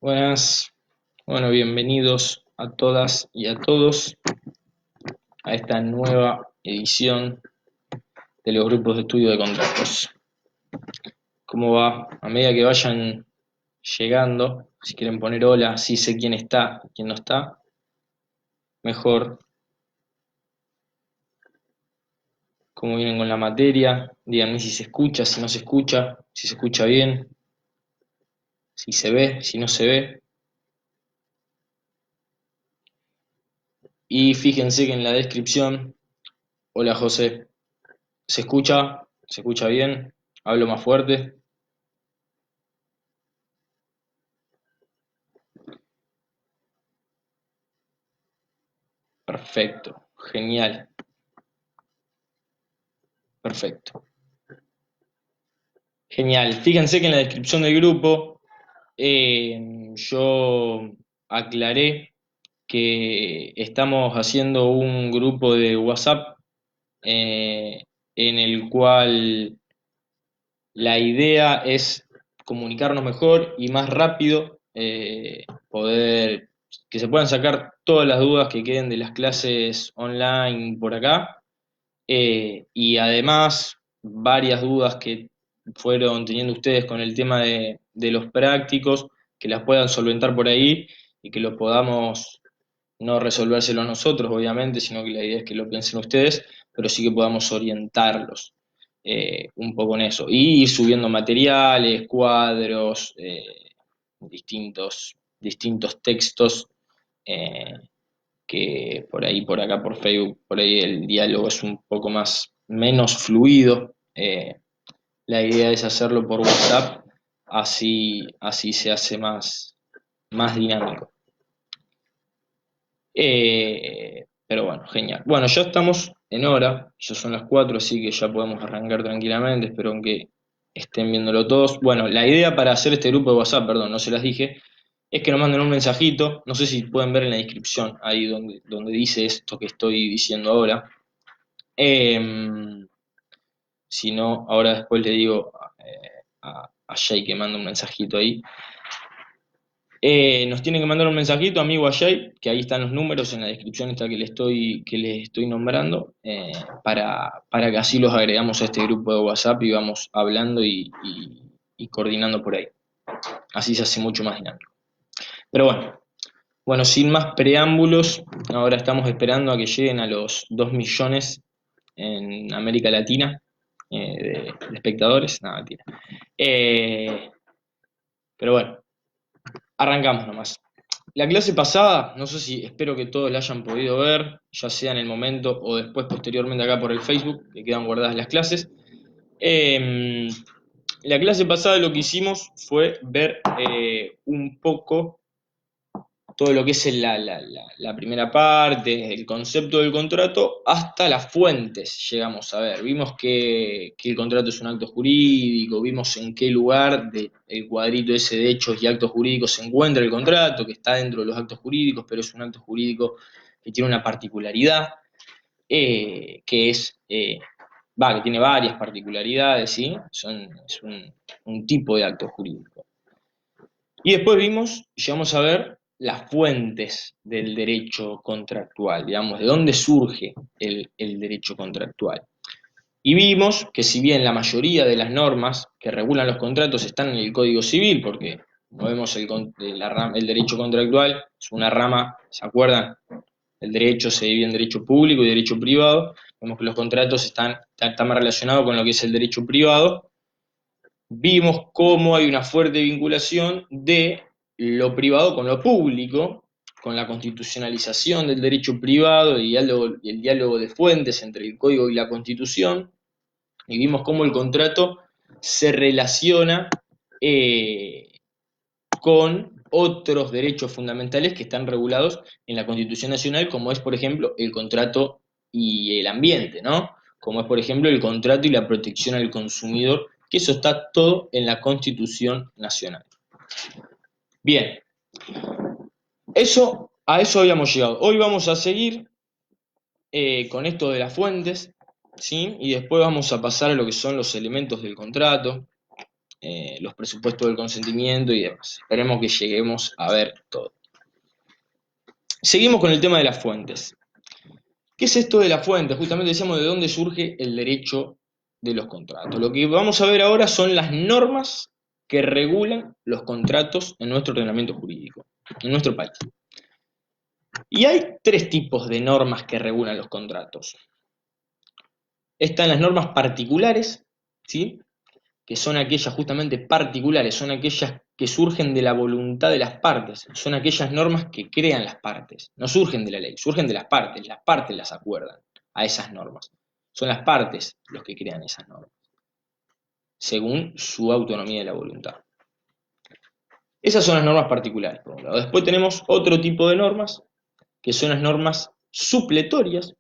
Buenas, bueno, bienvenidos a todas y a todos a esta nueva edición de los grupos de estudio de contratos. ¿Cómo va? A medida que vayan llegando, si quieren poner hola, si sé quién está, quién no está, mejor. Cómo vienen con la materia, díganme si se escucha, si no se escucha, si se escucha bien, si se ve, si no se ve. Y fíjense que en la descripción, hola José, ¿se escucha? ¿Se escucha bien? ¿Hablo más fuerte? Perfecto, genial, perfecto. Genial. Fíjense que en la descripción del grupo yo aclaré que estamos haciendo un grupo de WhatsApp eh, en el cual la idea es comunicarnos mejor y más rápido, poder que se puedan sacar todas las dudas que queden de las clases online por acá. Y además, varias dudas que fueron teniendo ustedes con el tema de los prácticos, que las puedan solventar por ahí y que lo podamos no resolvérselo nosotros, obviamente, sino que la idea es que lo piensen ustedes, pero sí que podamos orientarlos un poco en eso. Y ir subiendo materiales, cuadros, distintos textos. eh, que por ahí, por acá, por Facebook, por ahí el diálogo es un poco menos fluido. La idea es hacerlo por WhatsApp, así se hace más dinámico. Pero bueno, genial. Bueno, ya estamos en hora, ya son las 4, así que ya podemos arrancar tranquilamente, espero que estén viéndolo todos. Bueno, la idea para hacer este grupo de WhatsApp, perdón, no se las dije, es que nos manden un mensajito, no sé si pueden ver en la descripción, ahí donde dice esto que estoy diciendo ahora. Eh, si no, ahora después le digo a Jay que mande un mensajito ahí. Nos tienen que mandar un mensajito, amigo a Jay, que ahí están los números en la descripción esta que les estoy nombrando, para que así los agregamos a este grupo de WhatsApp y vamos hablando y coordinando por ahí. Así se hace mucho más dinámico. Pero bueno, sin más preámbulos, ahora estamos esperando a que lleguen a los 2 millones en América Latina de espectadores. No, mentira. Eh, pero bueno, arrancamos nomás. La clase pasada, no sé si espero que todos la hayan podido ver, ya sea en el momento o después posteriormente acá por el Facebook, que quedan guardadas las clases. Eh, la clase pasada lo que hicimos fue ver un poco todo lo que es la primera parte, el concepto del contrato, hasta las fuentes llegamos a ver. Vimos que el contrato es un acto jurídico, vimos en qué lugar del cuadrito ese de hechos y actos jurídicos se encuentra el contrato, que está dentro de los actos jurídicos, pero es un acto jurídico que tiene una particularidad, que es, que tiene varias particularidades, ¿sí? Es un tipo de acto jurídico. Y después llegamos a ver las fuentes del derecho contractual, digamos, de dónde surge el derecho contractual. Y vimos que si bien la mayoría de las normas que regulan los contratos están en el Código Civil, porque como vemos el derecho contractual es una rama, ¿se acuerdan? El derecho se divide en derecho público y derecho privado. Vemos que los contratos están más relacionados con lo que es el derecho privado. Vimos cómo hay una fuerte vinculación de lo privado con lo público, con la constitucionalización del derecho privado y el diálogo de fuentes entre el Código y la Constitución, y vimos cómo el contrato se relaciona eh, con otros derechos fundamentales que están regulados en la Constitución Nacional, como es, por ejemplo, el contrato y el ambiente, ¿no? Como es, por ejemplo, el contrato y la protección al consumidor, que eso está todo en la Constitución Nacional. Bien, a eso habíamos llegado. Hoy vamos a seguir con esto de las fuentes, ¿sí? Y después vamos a pasar a lo que son los elementos del contrato. los presupuestos del consentimiento y demás. Esperemos que lleguemos a ver todo. Seguimos con el tema de las fuentes. ¿Qué es esto de la fuente? Justamente decíamos de dónde surge el derecho de los contratos. Lo que vamos a ver ahora son las normas que regulan los contratos en nuestro ordenamiento jurídico, en nuestro país. Y hay tres tipos de normas que regulan los contratos. Están las normas particulares, ¿sí? Que son aquellas justamente particulares, son aquellas que surgen de la voluntad de las partes, son aquellas normas que crean las partes, no surgen de la ley, surgen de las partes las acuerdan a esas normas. Son las partes los que crean esas normas, según su autonomía de la voluntad. Esas son las normas particulares, por un lado. Después tenemos otro tipo de normas, que son las normas supletorias.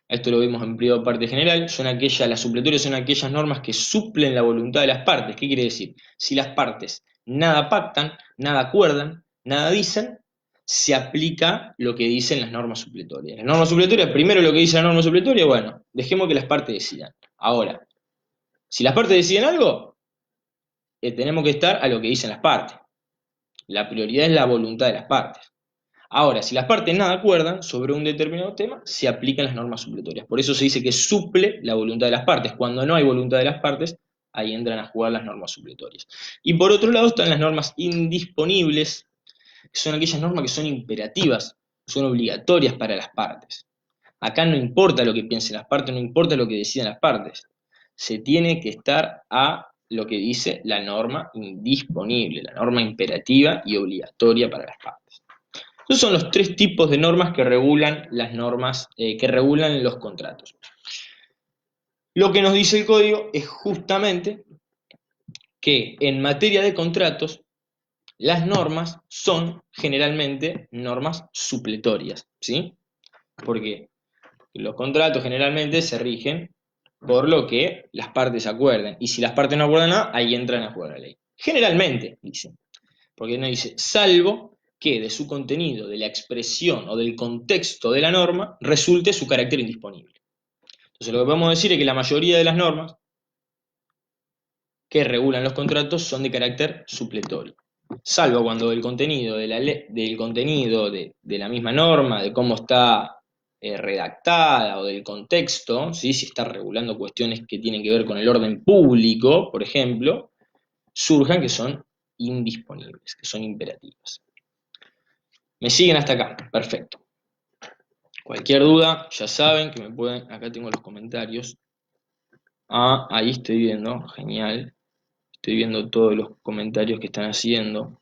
Esto lo vimos en privado parte general. Las supletorias son aquellas normas que suplen la voluntad de las partes. ¿Qué quiere decir? Si las partes nada pactan, nada acuerdan, nada dicen, se aplica lo que dicen las normas supletorias. Las normas supletorias, primero lo que dice la norma supletoria, bueno, dejemos que las partes decidan. Ahora, si las partes deciden algo, tenemos que estar a lo que dicen las partes. La prioridad es la voluntad de las partes. Ahora, si las partes nada acuerdan sobre un determinado tema, se aplican las normas supletorias. Por eso se dice que suple la voluntad de las partes. Cuando no hay voluntad de las partes, ahí entran a jugar las normas supletorias. Y por otro lado están las normas indisponibles, que son aquellas normas que son imperativas, son obligatorias para las partes. Acá no importa lo que piensen las partes, no importa lo que decidan las partes. Se tiene que estar a lo que dice la norma indisponible, la norma imperativa y obligatoria para las partes. Esos son los tres tipos de normas que regulan que regulan los contratos. Lo que nos dice el código es justamente que en materia de contratos las normas son generalmente normas supletorias, ¿sí? Porque los contratos generalmente se rigen por lo que las partes acuerden, y si las partes no acuerdan nada, ahí entran a jugar la ley. Generalmente, dicen, porque no dice, salvo que de su contenido, de la expresión o del contexto de la norma, resulte su carácter indisponible. Entonces lo que podemos decir es que la mayoría de las normas que regulan los contratos son de carácter supletorio, salvo cuando el contenido de la misma norma, de cómo está redactada o del contexto, ¿sí? Si está regulando cuestiones que tienen que ver con el orden público, por ejemplo, surjan que son indisponibles, que son imperativas. ¿Me siguen hasta acá? Perfecto. Cualquier duda, ya saben que me pueden... Acá tengo los comentarios. Ah, ahí estoy viendo. Genial. Estoy viendo todos los comentarios que están haciendo.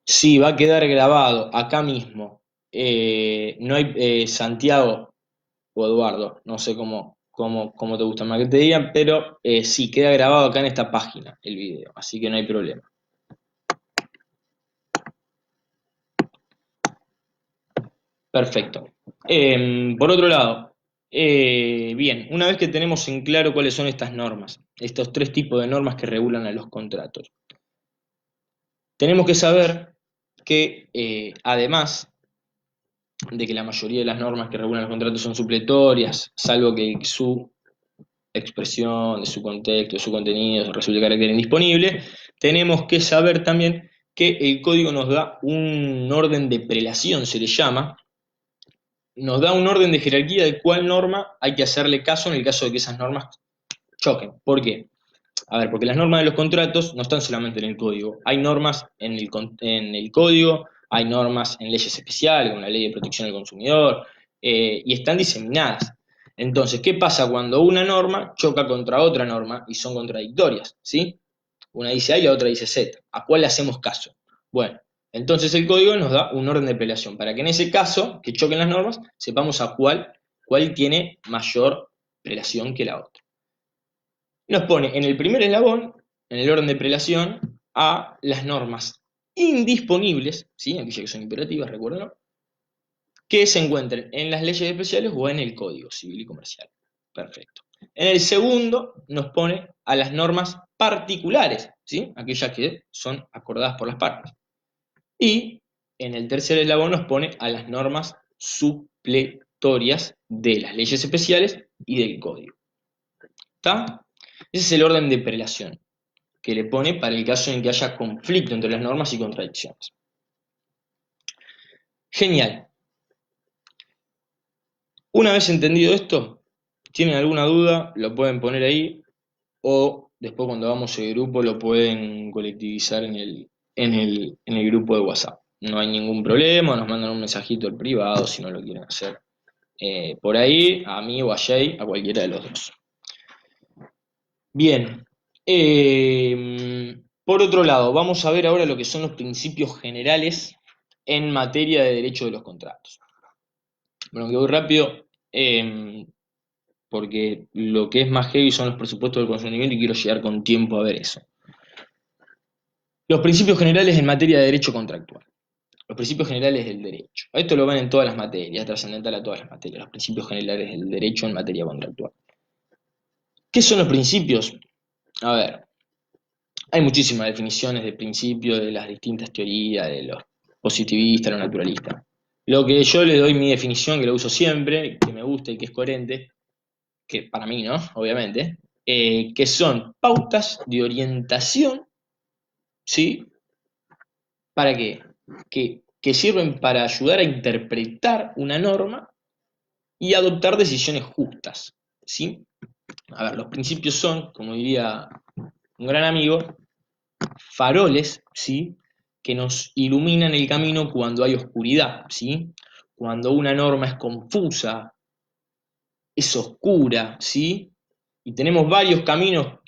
Sí, va a quedar grabado acá mismo. No hay Santiago o Eduardo, no sé cómo te gusta más que te digan, pero sí, queda grabado acá en esta página el video, así que no hay problema. Perfecto. Por otro lado, bien, una vez que tenemos en claro cuáles son estas normas, estos tres tipos de normas que regulan a los contratos, tenemos que saber que además de que la mayoría de las normas que regulan los contratos son supletorias, salvo que su expresión, de su contexto, de su contenido resulte de carácter indisponible, tenemos que saber también que el código nos da un orden de prelación, se le llama, nos da un orden de jerarquía de cuál norma hay que hacerle caso en el caso de que esas normas choquen. ¿Por qué? A ver, porque las normas de los contratos no están solamente en el código. Hay normas en el código, hay normas en leyes especiales, como la Ley de Protección del Consumidor, y están diseminadas. Entonces, ¿qué pasa cuando una norma choca contra otra norma y son contradictorias? ¿Sí? Una dice A y la otra dice Z. ¿A cuál le hacemos caso? Bueno, entonces el código nos da un orden de prelación, para que en ese caso, que choquen las normas, sepamos a cuál tiene mayor prelación que la otra. Nos pone en el primer eslabón, en el orden de prelación, a las normas indisponibles, ¿sí? Aquellas que son imperativas, recuérdenlo, que se encuentren en las leyes especiales o en el Código Civil y Comercial. Perfecto. En el segundo nos pone a las normas particulares, ¿sí? Aquellas que son acordadas por las partes. Y en el tercer eslabón nos pone a las normas supletorias de las leyes especiales y del Código. ¿Está? Ese es el orden de prelación que le pone para el caso en que haya conflicto entre las normas y contradicciones. Genial. Una vez entendido esto, ¿tienen alguna duda? Lo pueden poner ahí o después cuando hagamos el grupo lo pueden colectivizar en el grupo de WhatsApp. No hay ningún problema, nos mandan un mensajito al privado si no lo quieren hacer por ahí, a mí o a Jay, a cualquiera de los dos. Bien. Por otro lado, vamos a ver ahora lo que son los principios generales en materia de derecho de los contratos. Bueno, que voy rápido, porque lo que es más heavy son los presupuestos del consumidor y quiero llegar con tiempo a ver eso. Los principios generales en materia de derecho contractual. Los principios generales del derecho. Esto lo ven en todas las materias, trascendental a todas las materias. Los principios generales del derecho en materia contractual. ¿Qué son los principios? A ver, hay muchísimas definiciones de principios de las distintas teorías, de los positivistas, los naturalistas. Lo que yo le doy mi definición, que lo uso siempre, que me gusta y que es coherente, que para mí, ¿no? Obviamente, que son pautas de orientación, ¿sí? ¿Para qué? Que sirven para ayudar a interpretar una norma y adoptar decisiones justas, ¿sí? A ver, los principios son, como diría un gran amigo, faroles, ¿sí? Que nos iluminan el camino cuando hay oscuridad, ¿sí? Cuando una norma es confusa, es oscura, ¿sí? Y tenemos varios caminos,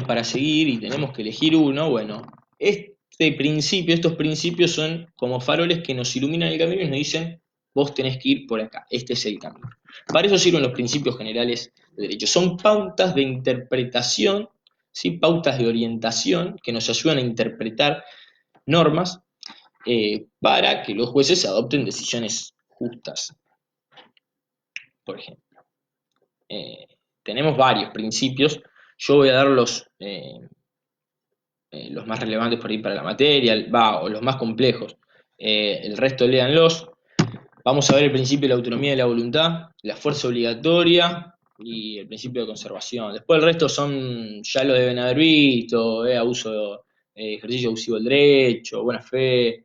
para seguir y tenemos que elegir uno. Bueno, estos principios son como faroles que nos iluminan el camino y nos dicen, vos tenés que ir por acá, este es el camino. Para eso sirven los principios generales de derecho. Son pautas de interpretación, ¿sí? Pautas de orientación que nos ayudan a interpretar normas para que los jueces adopten decisiones justas, por ejemplo. Tenemos varios principios. Yo voy a dar los más relevantes por ahí para la materia, o los más complejos. El resto léanlos. Vamos a ver el principio de la autonomía de la voluntad, la fuerza obligatoria y el principio de conservación. Después el resto ya lo deben haber visto, ejercicio abusivo del derecho, buena fe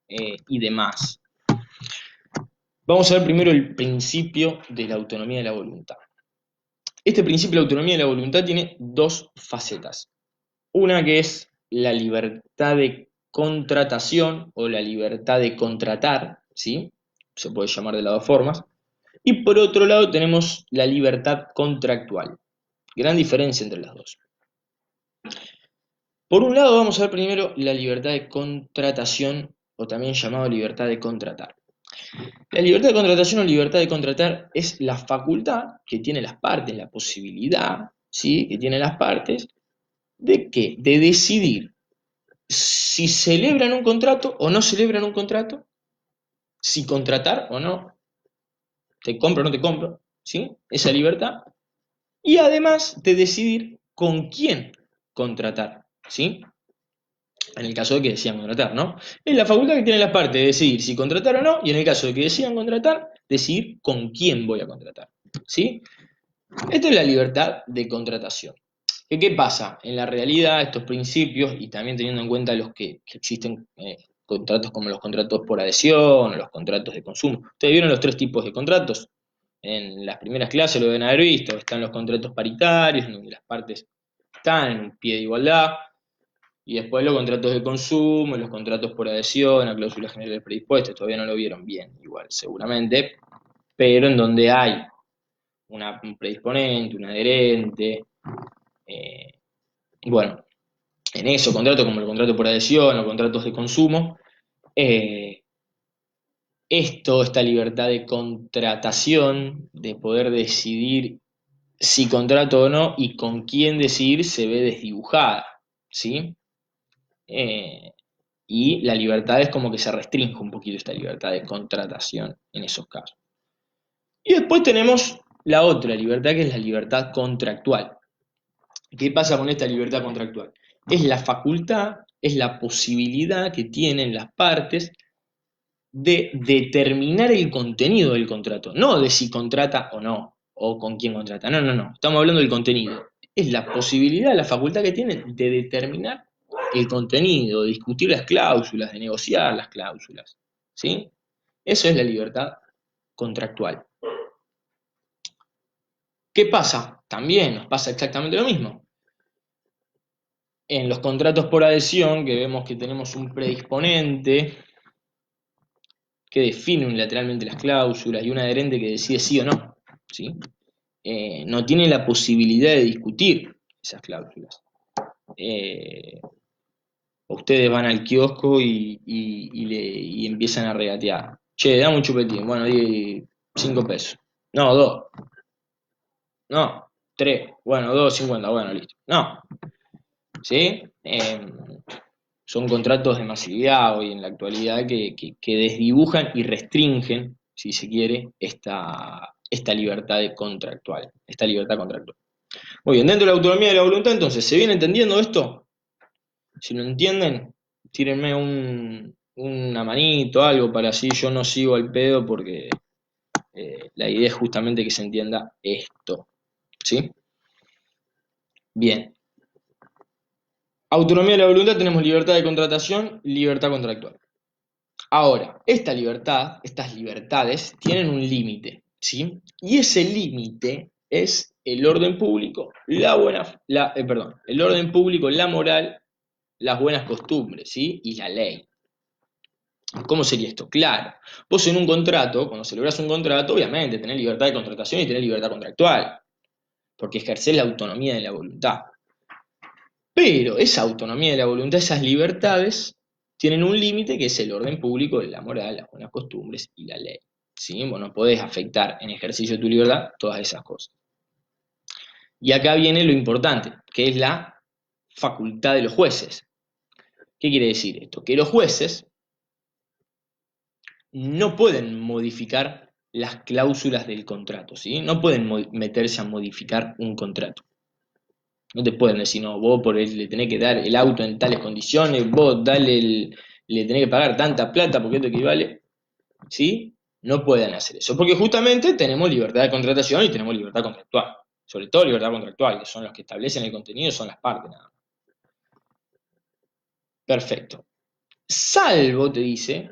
y demás. Vamos a ver primero el principio de la autonomía de la voluntad. Este principio de la autonomía de la voluntad tiene dos facetas. Una que es la libertad de contratación o la libertad de contratar, ¿sí? Se puede llamar de las dos formas. Y por otro lado tenemos la libertad contractual. Gran diferencia entre las dos. Por un lado vamos a ver primero la libertad de contratación o también llamado libertad de contratar. La libertad de contratación o libertad de contratar es la facultad que tienen las partes, la posibilidad, ¿sí? Que tienen las partes ¿de qué? De decidir si celebran un contrato o no celebran un contrato, si contratar o no, te compro o no te compro, ¿sí? Esa libertad. Y además de decidir con quién contratar, ¿sí? En el caso de que decidan contratar, ¿no? Es la facultad que tiene las partes de decidir si contratar o no, y en el caso de que decidan contratar, decidir con quién voy a contratar, ¿sí? Esta es la libertad de contratación. ¿Qué pasa? En la realidad, estos principios, y también teniendo en cuenta los que existen contratos como los contratos por adhesión o los contratos de consumo. ¿Ustedes vieron los tres tipos de contratos? En las primeras clases lo deben haber visto. Están los contratos paritarios, en donde las partes están en un pie de igualdad. Y después los contratos de consumo, los contratos por adhesión, a cláusulas generales predispuestas. Todavía no lo vieron bien, igual, seguramente. Pero en donde hay un predisponente, un adherente. Bueno, en esos contratos, como el contrato por adhesión o contratos de consumo, eh, esta libertad de contratación, de poder decidir si contrato o no y con quién decidir, se ve desdibujada, ¿sí? Y la libertad es como que se restringe un poquito esta libertad de contratación en esos casos. Y después tenemos la otra libertad, que es la libertad contractual. ¿Qué pasa con esta libertad contractual? Es la facultad, es la posibilidad que tienen las partes de determinar el contenido del contrato, no de si contrata o no, o con quién contrata. No, no, no. Estamos hablando del contenido. Es la posibilidad, la facultad que tienen de determinar el contenido, de discutir las cláusulas, de negociar las cláusulas. ¿Sí? Eso es la libertad contractual. ¿Qué pasa? También nos pasa exactamente lo mismo. En los contratos por adhesión, que vemos que tenemos un predisponente que define unilateralmente las cláusulas y un adherente que decide sí o no, ¿sí? No tiene la posibilidad de discutir esas cláusulas. Ustedes van al kiosco y empiezan a regatear. Che, dame un chupetín. Bueno, di 5 pesos. No, 2. No, 3. Bueno, 2,50. Bueno, listo. No. ¿Sí? Son contratos de masividad hoy en la actualidad que desdibujan y restringen, si se quiere, esta libertad contractual. Esta libertad contractual. Muy bien, dentro de la autonomía de la voluntad, entonces, ¿se viene entendiendo esto? Si lo entienden, tírenme una manito, algo, para así yo no sigo al pedo, porque la idea es justamente que se entienda esto. ¿Sí? Bien. Autonomía de la voluntad, tenemos libertad de contratación, libertad contractual. Ahora, esta libertad, estas libertades, tienen un límite, ¿sí? Y ese límite es el orden público, el orden público, la moral, las buenas costumbres, ¿sí? Y la ley. ¿Cómo sería esto? Claro, vos en un contrato, cuando celebras un contrato, obviamente tenés libertad de contratación y tenés libertad contractual, porque ejercés la autonomía de la voluntad. Pero esa autonomía de la voluntad, esas libertades, tienen un límite que es el orden público, la moral, las buenas costumbres y la ley. ¿Sí? Vos no podés afectar en ejercicio de tu libertad todas esas cosas. Y acá viene lo importante, que es la facultad de los jueces. ¿Qué quiere decir esto? Que los jueces no pueden modificar las cláusulas del contrato, ¿sí? No pueden meterse a modificar un contrato. No te pueden decir, no, vos le tenés que dar el auto en tales condiciones, vos le tenés que pagar tanta plata porque esto equivale, ¿sí? No pueden hacer eso, porque justamente tenemos libertad de contratación y tenemos libertad contractual. Sobre todo libertad contractual, que son los que establecen el contenido, son las partes nada más. Perfecto. Salvo, te dice,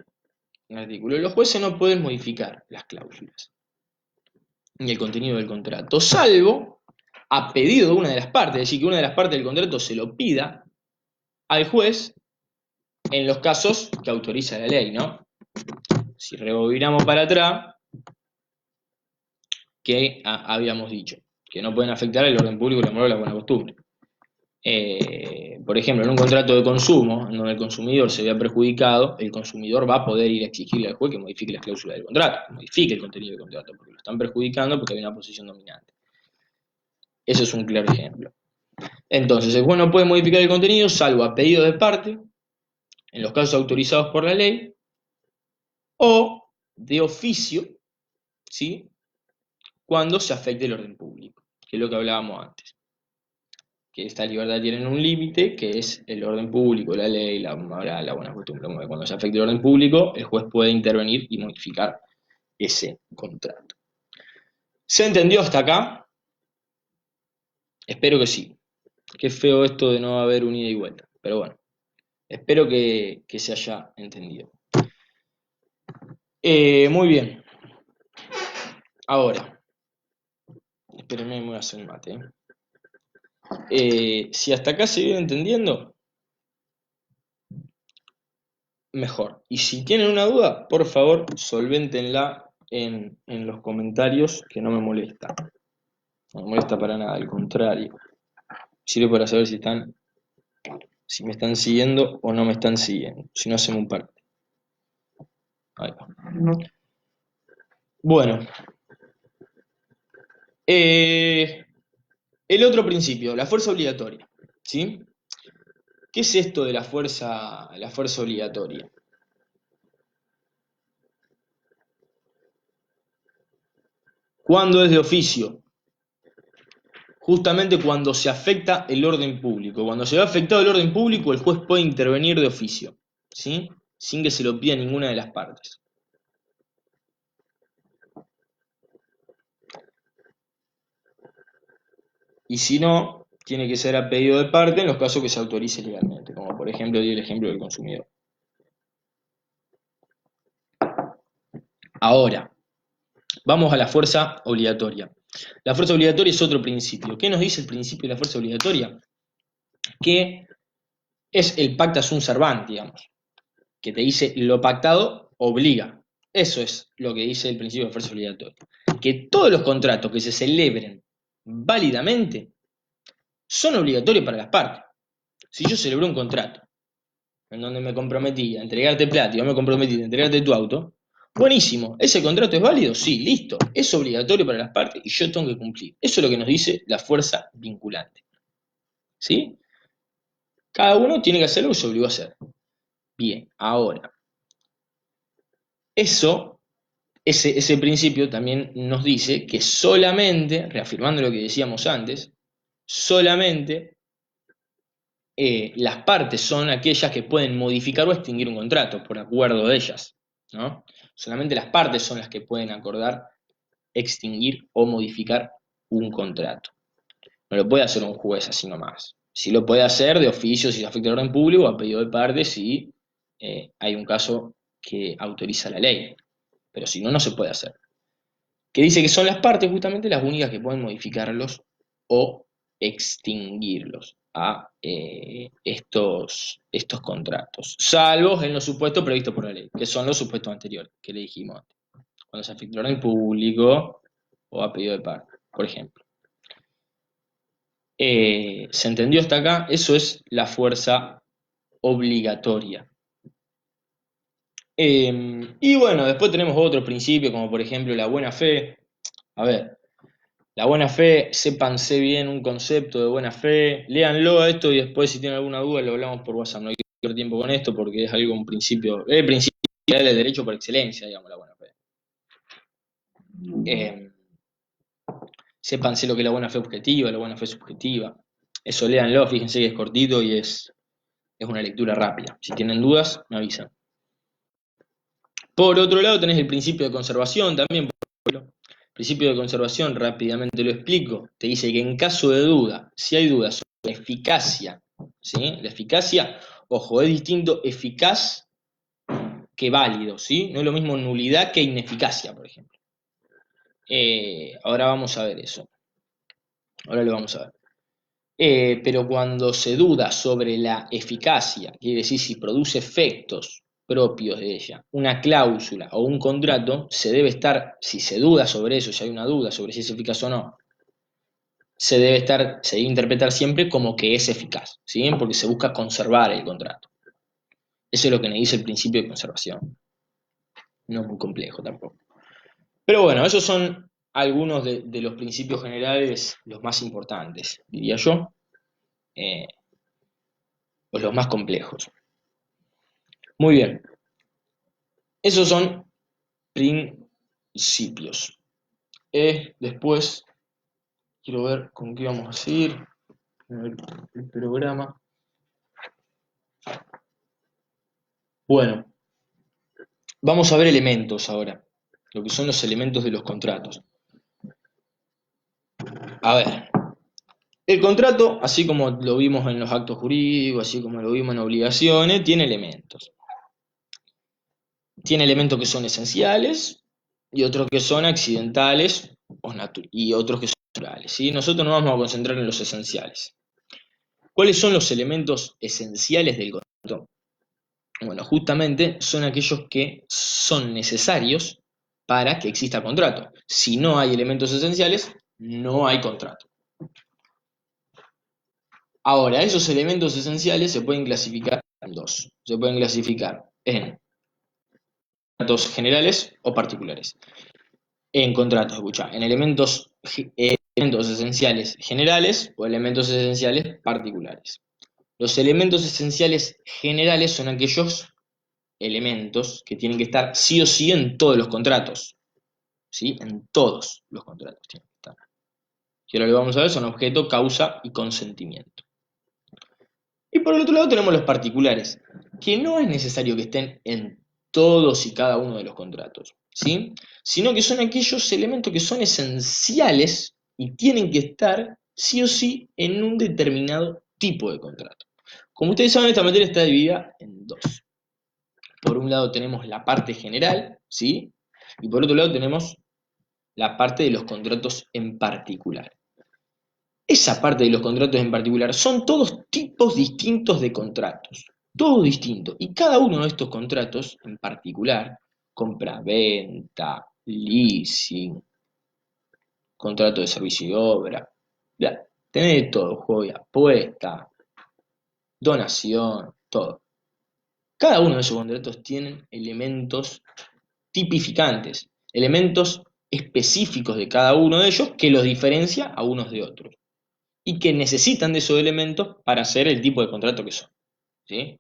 un artículo, los jueces no pueden modificar las cláusulas ni el contenido del contrato, salvo a pedido de una de las partes, es decir, que una de las partes del contrato se lo pida al juez en los casos que autoriza la ley, ¿no? Si rebobinamos para atrás, que habíamos dicho, que no pueden afectar el orden público, la moral o la buena costumbre. Por ejemplo, en un contrato de consumo, en donde el consumidor se vea perjudicado, el consumidor va a poder ir a exigirle al juez que modifique las cláusulas del contrato, que modifique el contenido del contrato, porque lo están perjudicando porque hay una posición dominante. Eso es un claro ejemplo. Entonces, el juez no puede modificar el contenido, salvo a pedido de parte, en los casos autorizados por la ley, o de oficio, ¿sí? Cuando se afecte el orden público, que es lo que hablábamos antes. Que esta libertad tiene un límite, que es el orden público, la ley, la moral, la buena costumbre. Cuando se afecte el orden público, el juez puede intervenir y modificar ese contrato. ¿Se entendió hasta acá? Espero que sí. Qué feo esto de no haber un ida y vuelta, pero bueno, espero que se haya entendido. Muy bien. Ahora, espérenme, me voy a hacer un mate. Si hasta acá se viene entendiendo, mejor. Y si tienen una duda, por favor, solvéntenla en los comentarios, que no me molesta. No me molesta para nada, al contrario. Sirve para saber si me están siguiendo o no me están siguiendo. Si no, hacemos un par. Ahí va. Bueno. El otro principio, la fuerza obligatoria. ¿Sí? ¿Qué es esto de la fuerza obligatoria? ¿Cuándo es de oficio? Justamente cuando se afecta el orden público. Cuando se ve afectado el orden público, el juez puede intervenir de oficio, ¿sí? Sin que se lo pida ninguna de las partes. y si no, tiene que ser a pedido de parte en los casos que se autorice legalmente, como por ejemplo di el ejemplo del consumidor. Ahora, vamos a la fuerza obligatoria. La fuerza obligatoria es otro principio. ¿Qué nos dice el principio de la fuerza obligatoria? Que es el pacta sunt servant, digamos, que te dice lo pactado obliga. Eso es lo que dice el principio de fuerza obligatoria. Que todos los contratos que se celebren válidamente son obligatorios para las partes. Si yo celebré un contrato en donde me comprometí a entregarte plata y yo me comprometí a entregarte tu auto, buenísimo, ¿ese contrato es válido? Sí, listo, es obligatorio para las partes y yo tengo que cumplir. Eso es lo que nos dice la fuerza vinculante. ¿Sí? Cada uno tiene que hacer lo que se obligó a hacer. Bien, ahora, ese principio también nos dice que solamente, reafirmando lo que decíamos antes, solamente las partes son aquellas que pueden modificar o extinguir un contrato por acuerdo de ellas, ¿no? Solamente las partes son las que pueden acordar extinguir o modificar un contrato. No lo puede hacer un juez así nomás. Sí lo puede hacer de oficio si afecta el orden público, a pedido de partes si hay un caso que autoriza la ley. Pero si no, no se puede hacer. Que dice que son las partes justamente las únicas que pueden modificarlos o extinguirlos a estos contratos, salvo en los supuestos previstos por la ley, que son los supuestos anteriores que le dijimos antes, cuando se afecta el orden público o a pedido de parte, por ejemplo. ¿Se entendió hasta acá? Eso es la fuerza obligatoria. Y bueno, después tenemos otros principios, como por ejemplo la buena fe. A ver, la buena fe, sépanse bien un concepto de buena fe, léanlo a esto y después si tienen alguna duda lo hablamos por WhatsApp. No hay que perder tiempo con esto porque es algo, un principio, el principio del derecho por excelencia, digamos, la buena fe. Sépanse lo que es la buena fe objetiva, la buena fe subjetiva. Eso léanlo, fíjense que es cortito y es una lectura rápida. Si tienen dudas, me avisan. Por otro lado tenés el principio de conservación también. El principio de conservación, rápidamente lo explico, te dice que en caso de duda, si hay dudas sobre la eficacia, ¿sí? La eficacia, ojo, es distinto eficaz que válido, ¿sí? No es lo mismo nulidad que ineficacia, por ejemplo. Ahora vamos a ver eso. Ahora lo vamos a ver. Pero cuando se duda sobre la eficacia, quiere decir si produce efectos propios de ella, una cláusula o un contrato, se debe estar, si se duda sobre eso, si hay una duda sobre si es eficaz o no, se debe interpretar siempre como que es eficaz, ¿sí? Porque se busca conservar el contrato. Eso es lo que me dice el principio de conservación. No es muy complejo tampoco. Pero bueno, esos son algunos de los principios generales, los más importantes, diría yo. O los más complejos. Muy bien, esos son principios. Después, quiero ver con qué vamos a seguir. El programa. Bueno, vamos a ver elementos ahora, lo que son los elementos de los contratos. A ver, el contrato, así como lo vimos en los actos jurídicos, así como lo vimos en obligaciones, tiene elementos. Tiene elementos que son esenciales y otros que son accidentales y otros que son naturales, ¿sí? Nosotros nos vamos a concentrar en los esenciales. ¿Cuáles son los elementos esenciales del contrato? Bueno, justamente son aquellos que son necesarios para que exista contrato. Si no hay elementos esenciales, no hay contrato. Ahora, esos elementos esenciales se pueden clasificar en dos. Se pueden clasificar en contratos generales o particulares. En contratos, escucha, en elementos esenciales generales o elementos esenciales particulares. Los elementos esenciales generales son aquellos elementos que tienen que estar sí o sí en todos los contratos. ¿Sí? En todos los contratos tienen que estar. Y ahora lo que vamos a ver son objeto, causa y consentimiento. Y por el otro lado tenemos los particulares, que no es necesario que estén en todos y cada uno de los contratos, ¿sí? Sino que son aquellos elementos que son esenciales y tienen que estar sí o sí en un determinado tipo de contrato. Como ustedes saben, esta materia está dividida en dos. Por un lado tenemos la parte general, ¿sí? Y por otro lado tenemos la parte de los contratos en particular. Esa parte de los contratos en particular son todos tipos distintos de contratos, todo distinto. Y cada uno de estos contratos en particular, compra-venta, leasing, contrato de servicio y obra, ya, tenés de todo, juego de apuesta, donación, todo. Cada uno de esos contratos tienen elementos tipificantes, elementos específicos de cada uno de ellos que los diferencia a unos de otros y que necesitan de esos elementos para hacer el tipo de contrato que son. ¿Sí?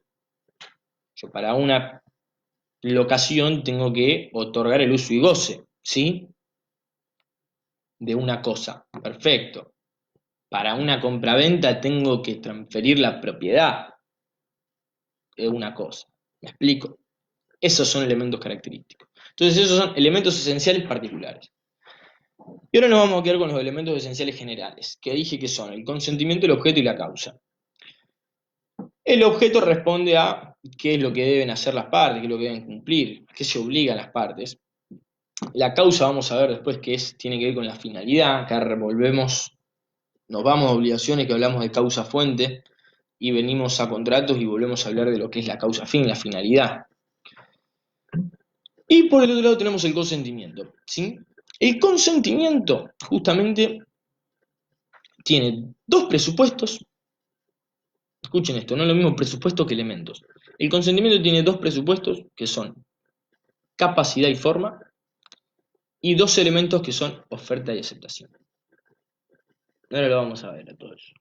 Yo para una locación tengo que otorgar el uso y goce, ¿sí? De una cosa. Perfecto. Para una compraventa tengo que transferir la propiedad de una cosa. ¿Me explico? Esos son elementos característicos. Entonces esos son elementos esenciales particulares. Y ahora nos vamos a quedar con los elementos esenciales generales, que dije que son el consentimiento, el objeto y la causa. El objeto responde a qué es lo que deben hacer las partes, qué es lo que deben cumplir, a qué se obligan las partes. La causa vamos a ver después que tiene que ver con la finalidad, acá revolvemos, nos vamos a obligaciones que hablamos de causa-fuente y venimos a contratos y volvemos a hablar de lo que es la causa-fin, la finalidad. Y por el otro lado tenemos el consentimiento, ¿sí? El consentimiento justamente tiene dos presupuestos. Escuchen esto, no es lo mismo presupuesto que elementos. El consentimiento tiene dos presupuestos que son capacidad y forma y dos elementos que son oferta y aceptación. Ahora lo vamos a ver a todo eso.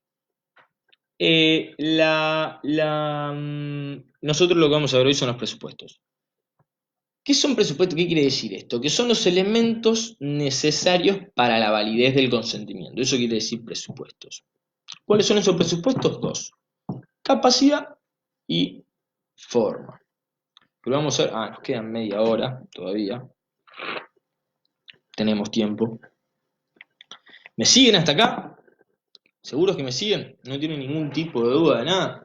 Nosotros lo que vamos a ver hoy son los presupuestos. ¿Qué son presupuestos? ¿Qué quiere decir esto? Que son los elementos necesarios para la validez del consentimiento. Eso quiere decir presupuestos. ¿Cuáles son esos presupuestos? Dos. Capacidad y forma. Pero vamos a ver, nos quedan media hora todavía. Tenemos tiempo. ¿Me siguen hasta acá? ¿Seguros que me siguen? ¿No tienen ningún tipo de duda de nada?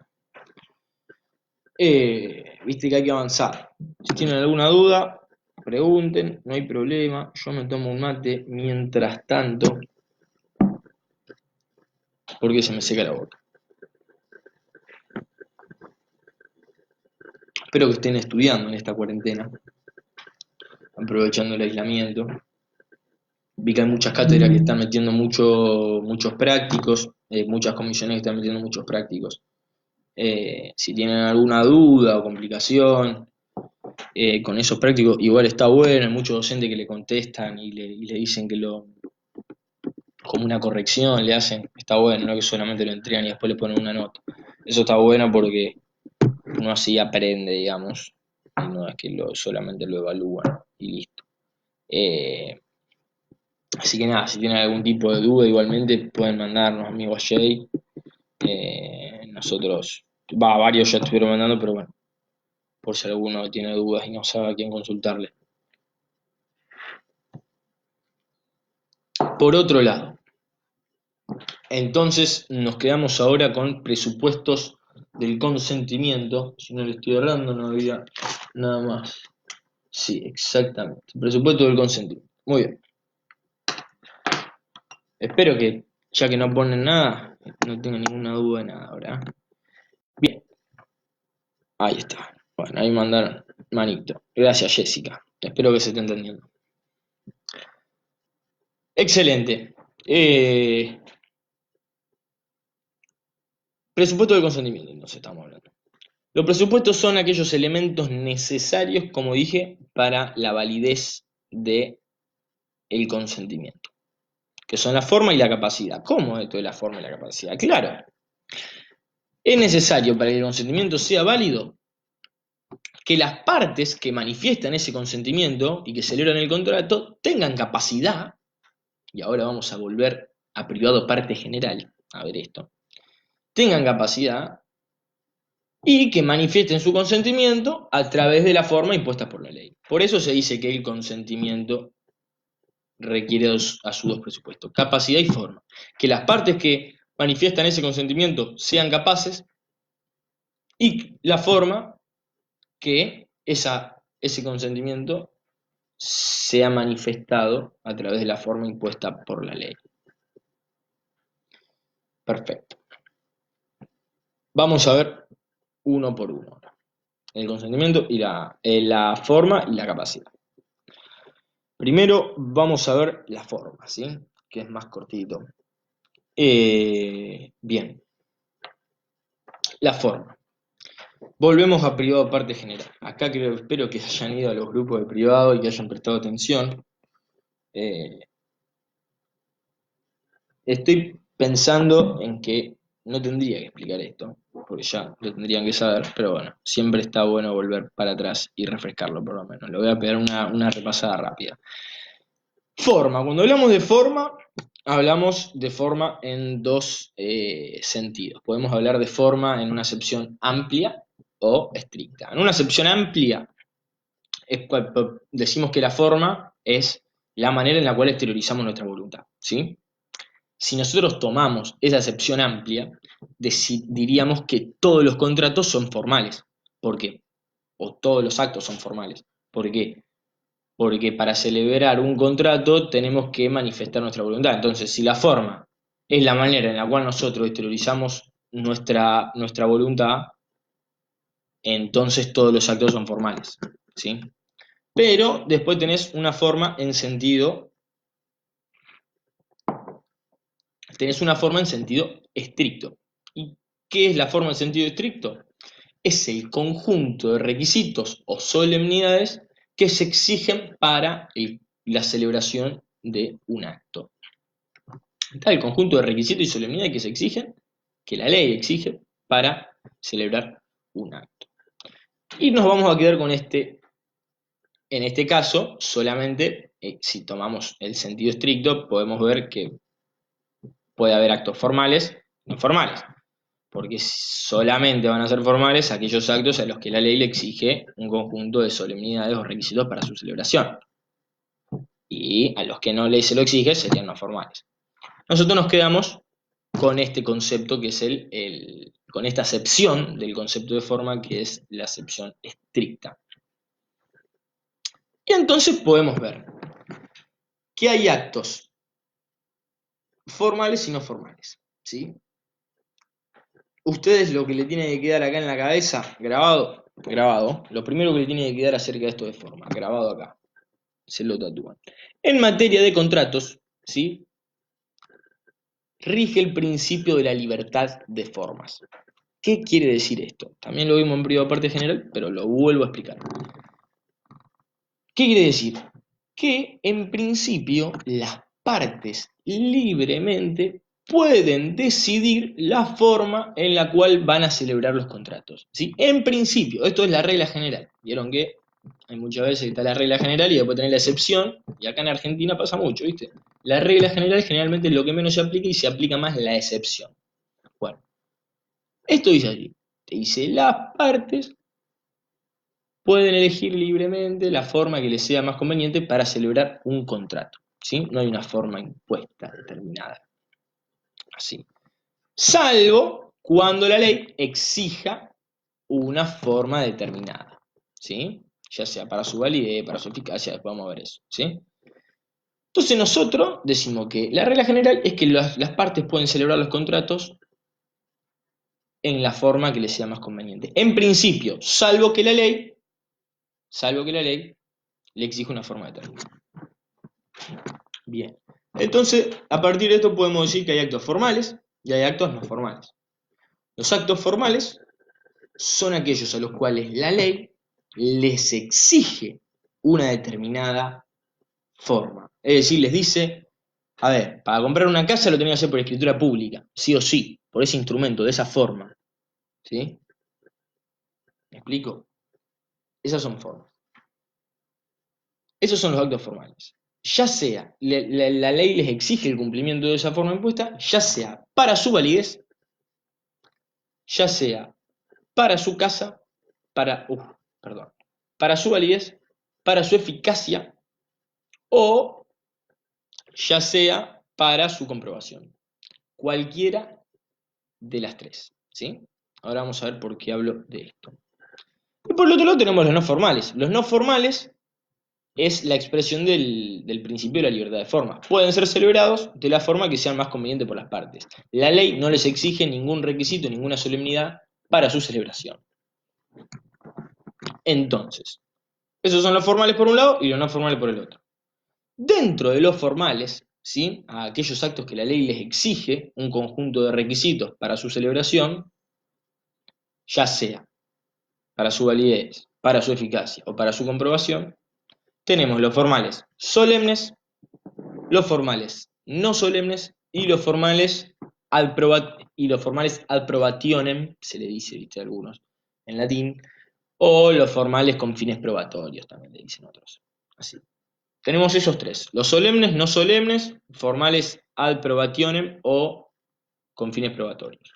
Viste que hay que avanzar. Si tienen alguna duda, pregunten, no hay problema. Yo me tomo un mate mientras tanto, porque se me seca la boca. Espero que estén estudiando en esta cuarentena, aprovechando el aislamiento. Vi que hay muchas cátedras que están metiendo muchos prácticos, muchas comisiones que están metiendo muchos prácticos. Si tienen alguna duda o complicación con esos prácticos, igual está bueno. Hay muchos docentes que le contestan y le dicen que como una corrección le hacen. Está bueno, no que solamente lo entregan y después le ponen una nota. Eso está bueno porque uno así aprende, digamos, y no es que solamente lo evalúan y listo. Así que nada, si tienen algún tipo de duda, igualmente pueden mandarnos, amigo a Jay. Nosotros, varios ya estuvieron mandando, pero bueno, por si alguno tiene dudas y no sabe a quién consultarle. Por otro lado, entonces nos quedamos ahora con presupuestos del consentimiento. Si no le estoy errando, no había nada más. Sí, exactamente. Presupuesto del consentimiento. Muy bien. Espero que, ya que no ponen nada, no tengan ninguna duda de nada ahora. Bien. Ahí está. Bueno, ahí mandaron manito. Gracias, Jessica. Espero que se esté entendiendo. Excelente. Presupuesto del consentimiento, entonces estamos hablando. Los presupuestos son aquellos elementos necesarios, como dije, para la validez del consentimiento, que son la forma y la capacidad. ¿Cómo esto de la forma y la capacidad? Claro, es necesario para que el consentimiento sea válido que las partes que manifiestan ese consentimiento y que celebran el contrato tengan capacidad, y ahora vamos a volver a privado parte general, a ver esto, tengan capacidad y que manifiesten su consentimiento a través de la forma impuesta por la ley. Por eso se dice que el consentimiento requiere a su dos presupuestos, capacidad y forma. Que las partes que manifiestan ese consentimiento sean capaces y la forma que ese consentimiento sea manifestado a través de la forma impuesta por la ley. Perfecto. Vamos a ver uno por uno. El consentimiento y la forma y la capacidad. Primero vamos a ver la forma, ¿sí? Que es más cortito. Bien, la forma. Volvemos a privado parte general. Acá espero que hayan ido a los grupos de privado y que hayan prestado atención. Eh, Estoy pensando en que no tendría que explicar esto, porque ya lo tendrían que saber, pero bueno, siempre está bueno volver para atrás y refrescarlo por lo menos. Le voy a pegar una repasada rápida. Forma, cuando hablamos de forma en dos sentidos. Podemos hablar de forma en una acepción amplia o estricta. En una acepción amplia, decimos que la forma es la manera en la cual exteriorizamos nuestra voluntad, ¿sí? Si nosotros tomamos esa acepción amplia, diríamos que todos los contratos son formales. ¿Por qué? O todos los actos son formales. ¿Por qué? Porque para celebrar un contrato tenemos que manifestar nuestra voluntad. Entonces, si la forma es la manera en la cual nosotros exteriorizamos nuestra voluntad, entonces todos los actos son formales, ¿sí? Pero después tenés una forma en sentido estricto. ¿Y qué es la forma en sentido estricto? Es el conjunto de requisitos o solemnidades que se exigen para la celebración de un acto. Está el conjunto de requisitos y solemnidades que se exigen, que la ley exige para celebrar un acto. Y nos vamos a quedar con en este caso, solamente si tomamos el sentido estricto, podemos ver que puede haber actos formales y no formales, porque solamente van a ser formales aquellos actos a los que la ley le exige un conjunto de solemnidades o requisitos para su celebración, y a los que no ley se lo exige serían no formales. Nosotros nos quedamos con este concepto que es con esta acepción del concepto de forma que es la acepción estricta. Y entonces podemos ver que hay actos formales y no formales, ¿sí? Ustedes lo que le tiene que quedar acá en la cabeza, grabado, lo primero que le tiene que quedar acerca de esto de forma, grabado acá, se lo tatúan. En materia de contratos, ¿sí? Rige el principio de la libertad de formas. ¿Qué quiere decir esto? También lo vimos en privado parte general, pero lo vuelvo a explicar. ¿Qué quiere decir? Que en principio las partes libremente pueden decidir la forma en la cual van a celebrar los contratos, ¿sí? En principio, esto es la regla general. Vieron que hay muchas veces que está la regla general y después tenés la excepción, y acá en Argentina pasa mucho, ¿viste? La regla general generalmente es lo que menos se aplica y se aplica más la excepción. Bueno, esto dice allí, te dice las partes pueden elegir libremente la forma que les sea más conveniente para celebrar un contrato, ¿sí? No hay una forma impuesta, determinada. Así. Salvo cuando la ley exija una forma determinada, ¿sí? Ya sea para su validez, para su eficacia, después vamos a ver eso, ¿sí? Entonces nosotros decimos que la regla general es que las partes pueden celebrar los contratos en la forma que les sea más conveniente. En principio, salvo que la ley le exige una forma determinada. Bien. Entonces, a partir de esto podemos decir que hay actos formales y hay actos no formales. Los actos formales son aquellos a los cuales la ley les exige una determinada forma. Es decir, les dice, a ver, para comprar una casa lo tenía que hacer por escritura pública, sí o sí, por ese instrumento, de esa forma. ¿Sí? ¿Me explico? Esas son formas. Esos son los actos formales. Ya sea la ley les exige el cumplimiento de esa forma impuesta, ya sea para su validez, ya sea para su casa, para su validez, para su eficacia o ya sea para su comprobación. Cualquiera de las tres, ¿sí? Ahora vamos a ver por qué hablo de esto. Y por el otro lado tenemos los no formales. Los no formales es la expresión del principio de la libertad de forma. Pueden ser celebrados de la forma que sea más conveniente por las partes. La ley no les exige ningún requisito, ninguna solemnidad para su celebración. Entonces, esos son los formales por un lado y los no formales por el otro. Dentro de los formales, ¿sí?, a aquellos actos que la ley les exige un conjunto de requisitos para su celebración, ya sea para su validez, para su eficacia o para su comprobación, tenemos los formales solemnes, los formales no solemnes y los formales ad probationem, se le dice, viste, a algunos en latín, o los formales con fines probatorios, también le dicen otros. Así. Tenemos esos tres, los solemnes, no solemnes, formales ad probationem o con fines probatorios.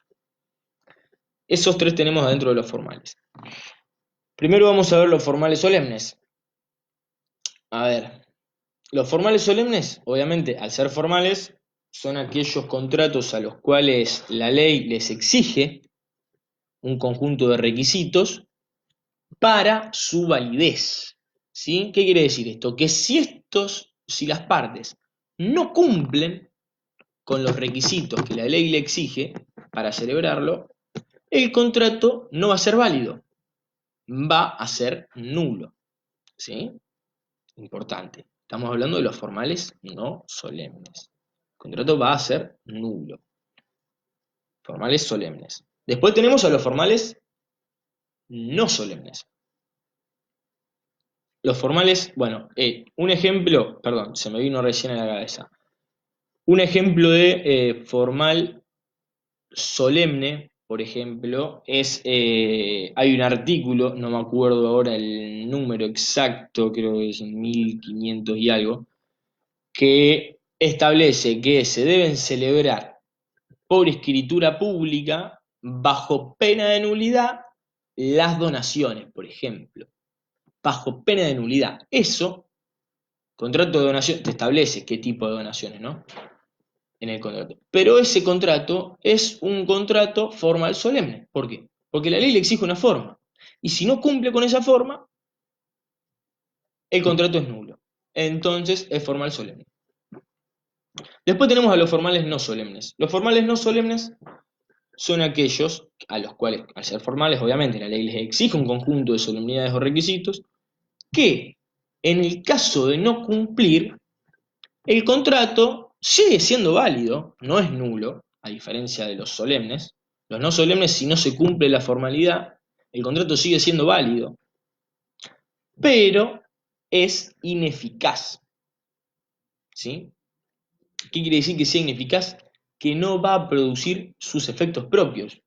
Esos tres tenemos dentro de los formales. Primero vamos a ver los formales solemnes. A ver, los formales solemnes, obviamente, al ser formales, son aquellos contratos a los cuales la ley les exige un conjunto de requisitos para su validez. ¿Sí? ¿Qué quiere decir esto? Que si las partes no cumplen con los requisitos que la ley le exige para celebrarlo, el contrato no va a ser válido, va a ser nulo. ¿Sí? Importante. Estamos hablando de los formales no solemnes. El contrato va a ser nulo. Formales solemnes. Después tenemos a los formales no solemnes. Los formales, bueno, un ejemplo, perdón, se me vino recién a la cabeza. Un ejemplo de formal solemne, por ejemplo, hay un artículo, no me acuerdo ahora el número exacto, creo que es 1500 y algo, que establece que se deben celebrar por escritura pública, bajo pena de nulidad, las donaciones, por ejemplo. Bajo pena de nulidad. Eso, contrato de donación, te establece qué tipo de donaciones, ¿no? En el contrato. Pero ese contrato es un contrato formal solemne. ¿Por qué? Porque la ley le exige una forma. Y si no cumple con esa forma, el contrato es nulo. Entonces es formal solemne. Después tenemos a los formales no solemnes. Los formales no solemnes son aquellos a los cuales, al ser formales, obviamente, la ley les exige un conjunto de solemnidades o requisitos, que en el caso de no cumplir, el contrato sigue siendo válido, no es nulo, a diferencia de los solemnes. Los no solemnes, si no se cumple la formalidad, el contrato sigue siendo válido, pero es ineficaz. ¿Sí? ¿Qué quiere decir que sea ineficaz? Que no va a producir sus efectos propios,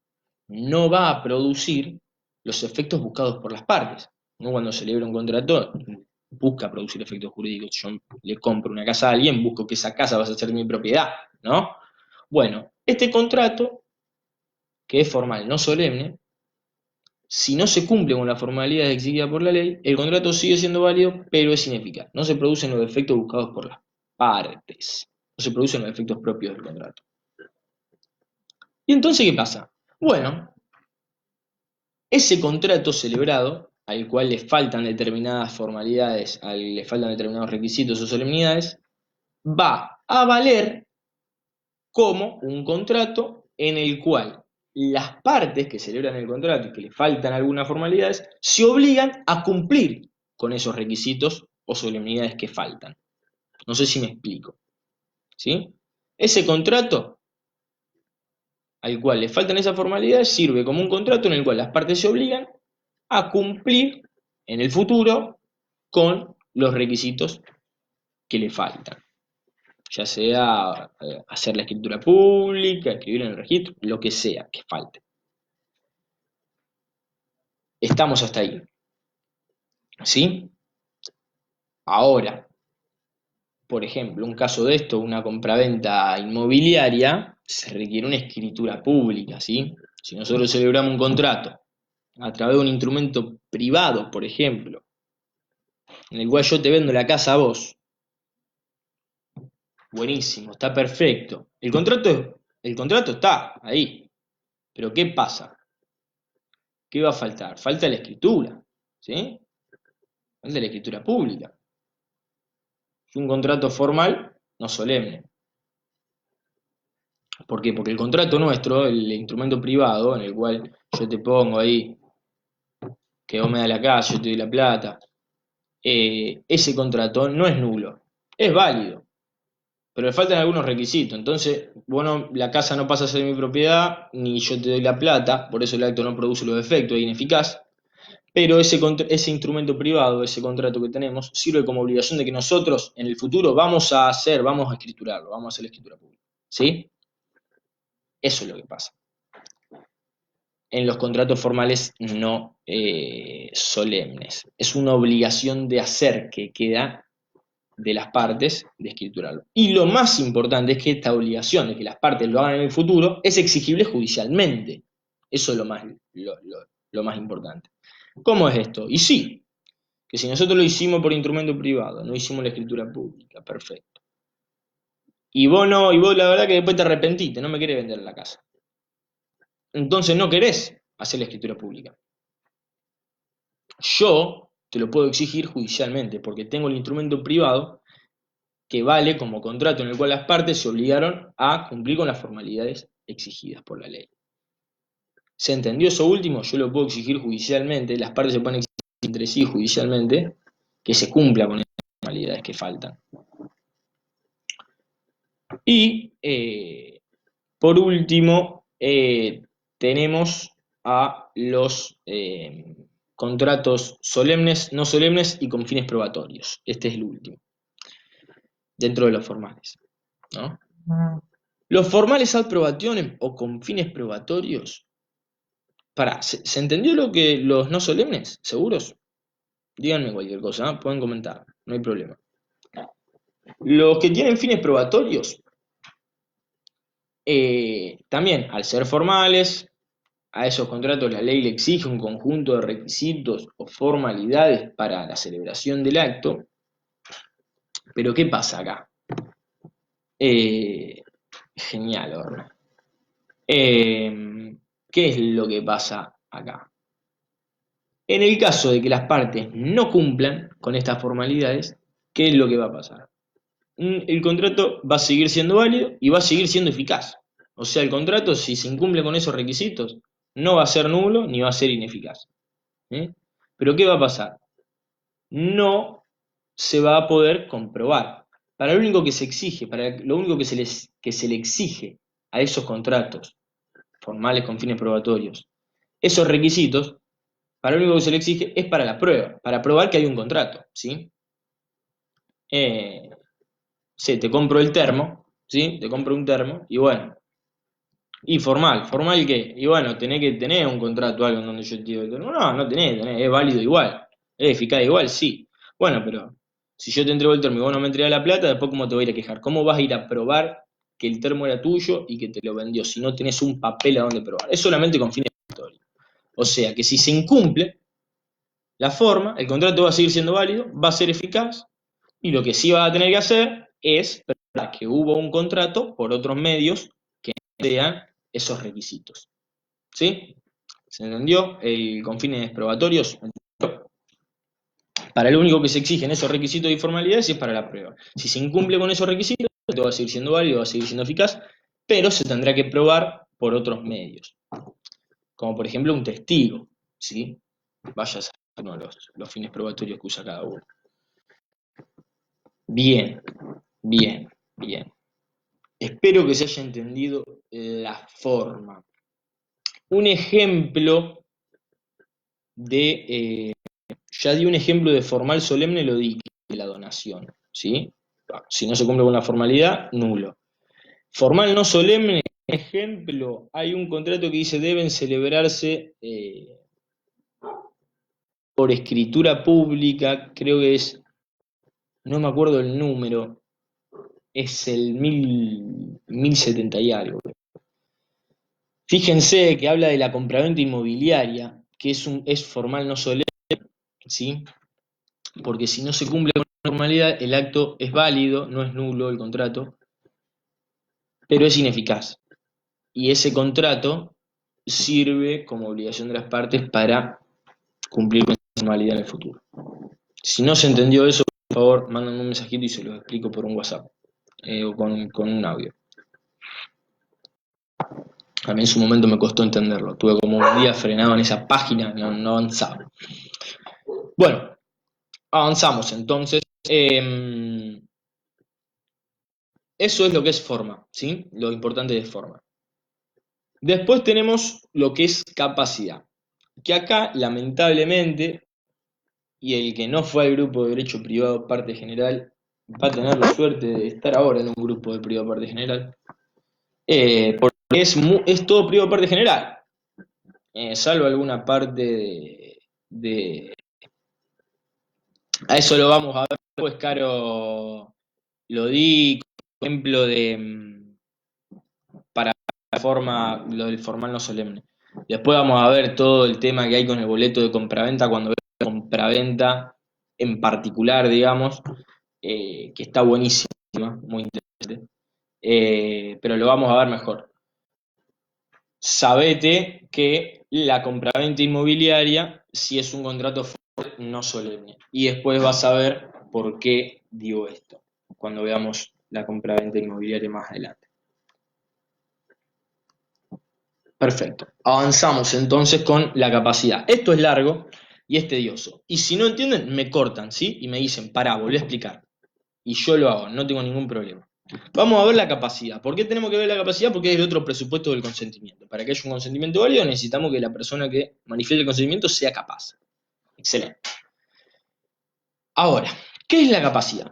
no va a producir los efectos buscados por las partes. Uno cuando celebra un contrato busca producir efectos jurídicos. Yo le compro una casa a alguien, busco que esa casa va a ser mi propiedad, ¿no? Bueno, este contrato, que es formal, no solemne, si no se cumple con la formalidad exigida por la ley, el contrato sigue siendo válido, pero es ineficaz. No se producen los efectos buscados por las partes. No se producen los efectos propios del contrato. ¿Y entonces qué pasa? Bueno, ese contrato celebrado, al cual le faltan determinadas formalidades, le faltan determinados requisitos o solemnidades, va a valer como un contrato en el cual las partes que celebran el contrato y que le faltan algunas formalidades se obligan a cumplir con esos requisitos o solemnidades que faltan. No sé si me explico. ¿Sí? Ese contrato al cual le faltan esas formalidades sirve como un contrato en el cual las partes se obligan a cumplir en el futuro con los requisitos que le faltan. Ya sea hacer la escritura pública, escribir en el registro, lo que sea que falte. Estamos hasta ahí. ¿Sí? Ahora, por ejemplo, un caso de esto, una compraventa inmobiliaria, se requiere una escritura pública, ¿sí? Si nosotros celebramos un contrato a través de un instrumento privado, por ejemplo, en el cual yo te vendo la casa a vos, Buenísimo, está perfecto. El contrato está ahí. Pero ¿qué pasa? ¿Qué va a faltar? Falta la escritura, ¿sí? Falta la escritura pública. Es un contrato formal, no solemne. ¿Por qué? Porque el contrato nuestro, el instrumento privado, en el cual yo te pongo ahí que vos me das la casa, yo te doy la plata, ese contrato no es nulo, es válido, pero le faltan algunos requisitos. Entonces, bueno, la casa no pasa a ser mi propiedad, ni yo te doy la plata, por eso el acto no produce los efectos, es ineficaz. Pero ese instrumento privado, ese contrato que tenemos, sirve como obligación de que nosotros en el futuro vamos a escriturarlo, vamos a hacer la escritura pública. ¿Sí? Eso es lo que pasa. En los contratos formales no solemnes. Es una obligación de hacer que queda de las partes de escriturarlo. Y lo más importante es que esta obligación de que las partes lo hagan en el futuro es exigible judicialmente. Eso es lo más importante. ¿Cómo es esto? Y sí, que si nosotros lo hicimos por instrumento privado, no hicimos la escritura pública, perfecto. Y vos no, y vos la verdad que después te arrepentiste, no me querés vender la casa. Entonces no querés hacer la escritura pública. Yo te lo puedo exigir judicialmente, porque tengo el instrumento privado que vale como contrato en el cual las partes se obligaron a cumplir con las formalidades exigidas por la ley. ¿Se entendió eso último? Yo lo puedo exigir judicialmente, las partes se pueden exigir entre sí judicialmente que se cumpla con esas formalidades que faltan. Y por último, tenemos a los contratos solemnes, no solemnes y con fines probatorios. Este es el último, dentro de los formales, ¿no? Los formales ad probationem o con fines probatorios. ¿Se entendió lo que los no solemnes? ¿Seguros? Díganme cualquier cosa, ¿eh? Pueden comentar, no hay problema. Los que tienen fines probatorios, también al ser formales, a esos contratos la ley le exige un conjunto de requisitos o formalidades para la celebración del acto. Pero ¿qué pasa acá? Genial, Orna. ¿Qué es lo que pasa acá? En el caso de que las partes no cumplan con estas formalidades, ¿qué es lo que va a pasar? El contrato va a seguir siendo válido y va a seguir siendo eficaz. O sea, el contrato, si se incumple con esos requisitos, no va a ser nulo ni va a ser ineficaz. ¿Eh? Pero ¿qué va a pasar? No se va a poder comprobar. Para lo único que se exige, para lo único que se le exige a esos contratos formales con fines probatorios, esos requisitos, para lo único que se le exige es para la prueba, para probar que hay un contrato, ¿sí? Sí, te compro el termo, ¿sí? Te compro un termo y bueno, y ¿formal qué? Y bueno, tenés que tener un contrato, algo en donde yo te digo, no, no tenés, es válido igual, es eficaz igual, sí. Bueno, pero si yo te entrego el termo y vos no me entregas la plata, después ¿cómo te voy a ir a quejar? ¿Cómo vas a ir a probar que el termo era tuyo y que te lo vendió si no tenés un papel a donde probar? Es solamente con fines probatorios. O sea que si se incumple la forma, el contrato va a seguir siendo válido, va a ser eficaz, y lo que sí va a tener que hacer es probar que hubo un contrato por otros medios que sean esos requisitos. ¿Sí? ¿Se entendió? Con fines probatorios. Para lo único que se exigen esos requisitos y formalidades es para la prueba. Si se incumple con esos requisitos, esto va a seguir siendo válido, va a seguir siendo eficaz, pero se tendrá que probar por otros medios. Como por ejemplo un testigo. ¿Sí? Vaya a ser uno de los fines probatorios que usa cada uno. Bien, bien, bien. Espero que se haya entendido la forma. Un ejemplo ya di un ejemplo de formal solemne, lo di, de la donación, ¿sí? Si no se cumple con la formalidad, nulo. Formal no solemne, ejemplo, hay un contrato que dice deben celebrarse por escritura pública, creo que es, no me acuerdo el número, es el 1070 y algo. Fíjense que habla de la compraventa inmobiliaria, que es formal no solemne, ¿sí? Porque si no se cumple con la formalidad, el acto es válido, no es nulo el contrato, pero es ineficaz. Y ese contrato sirve como obligación de las partes para cumplir con esa normalidad en el futuro. Si no se entendió eso, por favor, mándenme un mensajito y se lo explico por un WhatsApp o con un audio. A mí en su momento me costó entenderlo. Tuve como un día frenado en esa página, no avanzaba. Bueno, avanzamos entonces. Eso es lo que es forma, ¿sí? Lo importante de forma. Después tenemos lo que es capacidad. Que acá, lamentablemente, y el que no fue al grupo de Derecho Privado Parte General, va a tener la suerte de estar ahora en un grupo de Privado Parte General, porque es todo Privado Parte General, salvo alguna parte de... A eso lo vamos a ver después, Caro, lo di como ejemplo para la forma, lo del formal no solemne. Después vamos a ver todo el tema que hay con el boleto de compraventa cuando veo compraventa en particular, digamos, que está buenísima, muy interesante. Pero lo vamos a ver mejor. Sabete que la compraventa inmobiliaria si es un contrato formal no solemne. Y después vas a ver por qué digo esto, cuando veamos la compraventa inmobiliaria más adelante. Perfecto. Avanzamos entonces con la capacidad. Esto es largo y es tedioso. Y si no entienden, me cortan, ¿sí? Y me dicen, pará, volví a explicar. Y yo lo hago, no tengo ningún problema. Vamos a ver la capacidad. ¿Por qué tenemos que ver la capacidad? Porque es el otro presupuesto del consentimiento. Para que haya un consentimiento válido necesitamos que la persona que manifieste el consentimiento sea capaz. Excelente. Ahora, ¿qué es la capacidad?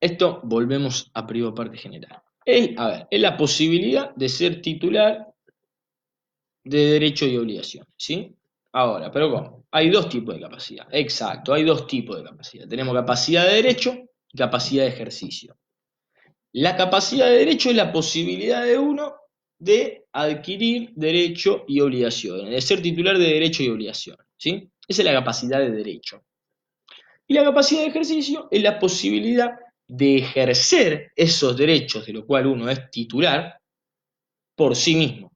Esto volvemos a privado parte general. Es la posibilidad de ser titular de derecho y obligación, ¿sí? Ahora, pero ¿cómo? Hay dos tipos de capacidad. Exacto, hay dos tipos de capacidad. Tenemos capacidad de derecho y capacidad de ejercicio. La capacidad de derecho es la posibilidad de uno de adquirir derecho y obligaciones, de ser titular de derecho y obligación, ¿sí? Esa es la capacidad de derecho. Y la capacidad de ejercicio es la posibilidad de ejercer esos derechos de los cuales uno es titular por sí mismo.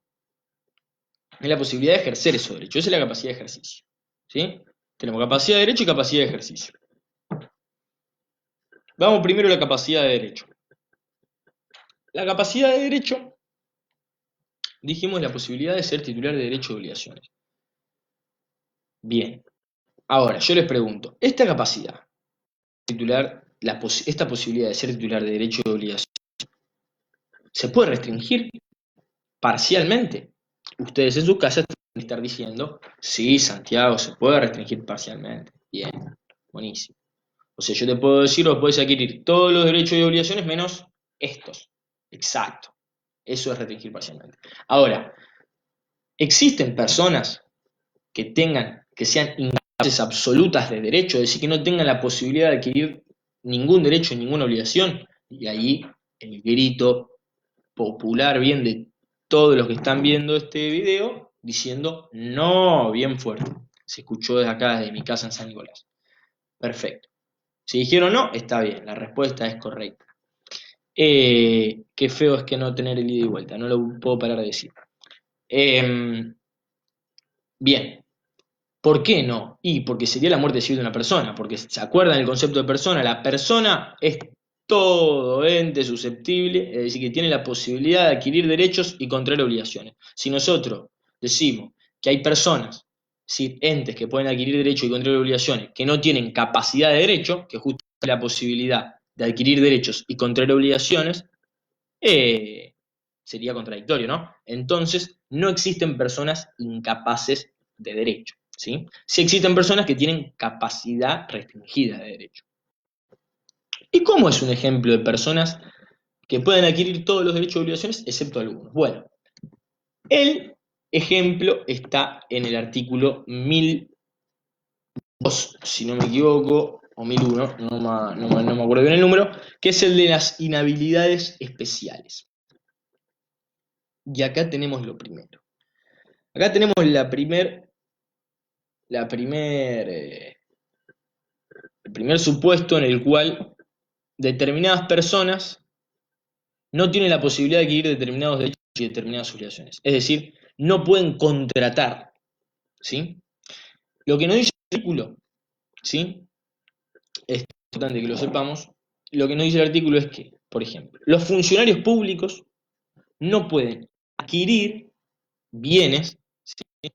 Es la posibilidad de ejercer esos derechos. Esa es la capacidad de ejercicio, ¿sí? Tenemos capacidad de derecho y capacidad de ejercicio. Vamos primero a la capacidad de derecho. La capacidad de derecho, dijimos, la posibilidad de ser titular de derecho y obligaciones. Bien. Ahora, yo les pregunto, esta capacidad, esta posibilidad de ser titular de derecho y obligaciones, ¿se puede restringir parcialmente? Ustedes en su casa tienen que estar diciendo, sí, Santiago, se puede restringir parcialmente. Bien, buenísimo. O sea, yo te puedo decir, vos podés adquirir todos los derechos y obligaciones menos estos. Exacto. Eso es restringir parcialmente. Ahora, ¿existen personas que sean incapaces absolutas de derecho, es decir, que no tengan la posibilidad de adquirir ningún derecho, ninguna obligación? Y ahí el grito popular, bien de todos los que están viendo este video, diciendo no, bien fuerte. Se escuchó desde acá, desde mi casa en San Nicolás. Perfecto. Si dijeron no, está bien, la respuesta es correcta. Qué feo es que no tener el ida y vuelta, no lo puedo parar de decir. Bien, ¿por qué no? Y porque sería la muerte civil de una persona, porque se acuerdan el concepto de persona, la persona es todo ente susceptible, es decir, que tiene la posibilidad de adquirir derechos y contraer obligaciones. Si nosotros decimos que hay personas, sí, entes que pueden adquirir derechos y contraer obligaciones, que no tienen capacidad de derecho, que justo es la posibilidad de adquirir derechos y contraer obligaciones, eh, sería contradictorio, ¿no? Entonces, no existen personas incapaces de derecho, ¿sí? Sí existen personas que tienen capacidad restringida de derecho. ¿Y cómo es un ejemplo de personas que pueden adquirir todos los derechos y obligaciones, excepto algunos? Bueno, el ejemplo está en el artículo 1002, si no me equivoco, o 1001, no me acuerdo bien el número, que es el de las inhabilidades especiales. Y acá tenemos lo primero. Acá tenemos el primer supuesto en el cual determinadas personas no tienen la posibilidad de adquirir determinados derechos y determinadas obligaciones. Es decir, no pueden contratar, ¿sí? Lo que nos dice el artículo, ¿sí? Es importante que lo sepamos. Lo que nos dice el artículo es que, por ejemplo, los funcionarios públicos no pueden adquirir bienes, ¿sí?,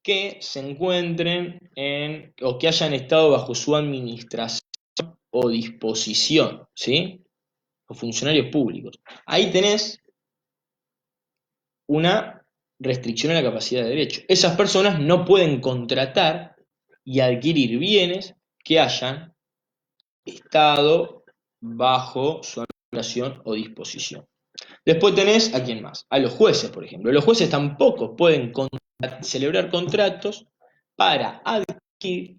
que se encuentren o que hayan estado bajo su administración o disposición, ¿sí? Los funcionarios públicos. Ahí tenés una restricción a la capacidad de derecho. Esas personas no pueden contratar y adquirir bienes que hayan estado bajo su administración o disposición. Después tenés a quién más, a los jueces, por ejemplo. Los jueces tampoco pueden celebrar contratos para adquirir,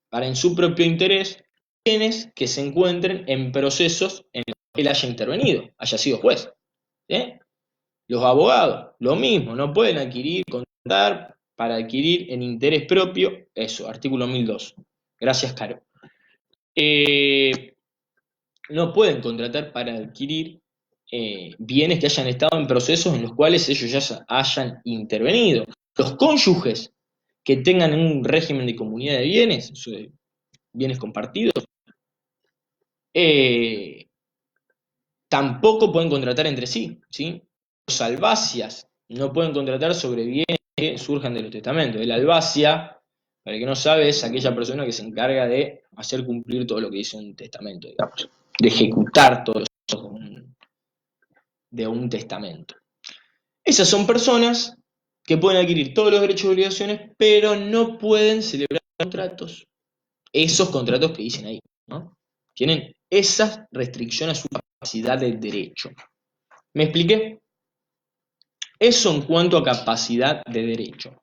para en su propio interés, bienes que se encuentren en procesos en los que él haya intervenido, haya sido juez. ¿Sí? Los abogados, lo mismo, no pueden adquirir, contratar para adquirir en interés propio, eso, artículo 1002. Gracias, Caro. No pueden contratar para adquirir bienes que hayan estado en procesos en los cuales ellos ya hayan intervenido. Los cónyuges que tengan un régimen de comunidad de bienes, bienes compartidos, eh, tampoco pueden contratar entre sí, ¿sí? Los albacias no pueden contratar sobre bienes que surjan de los testamentos. El albacia, para el que no sabe, es aquella persona que se encarga de hacer cumplir todo lo que dice un testamento, digamos, de ejecutar todo eso de un testamento. Esas son personas que pueden adquirir todos los derechos y obligaciones, pero no pueden celebrar contratos. Esos contratos que dicen ahí, ¿no? Tienen esa restricción a su capacidad de derecho. ¿Me expliqué? Eso en cuanto a capacidad de derecho.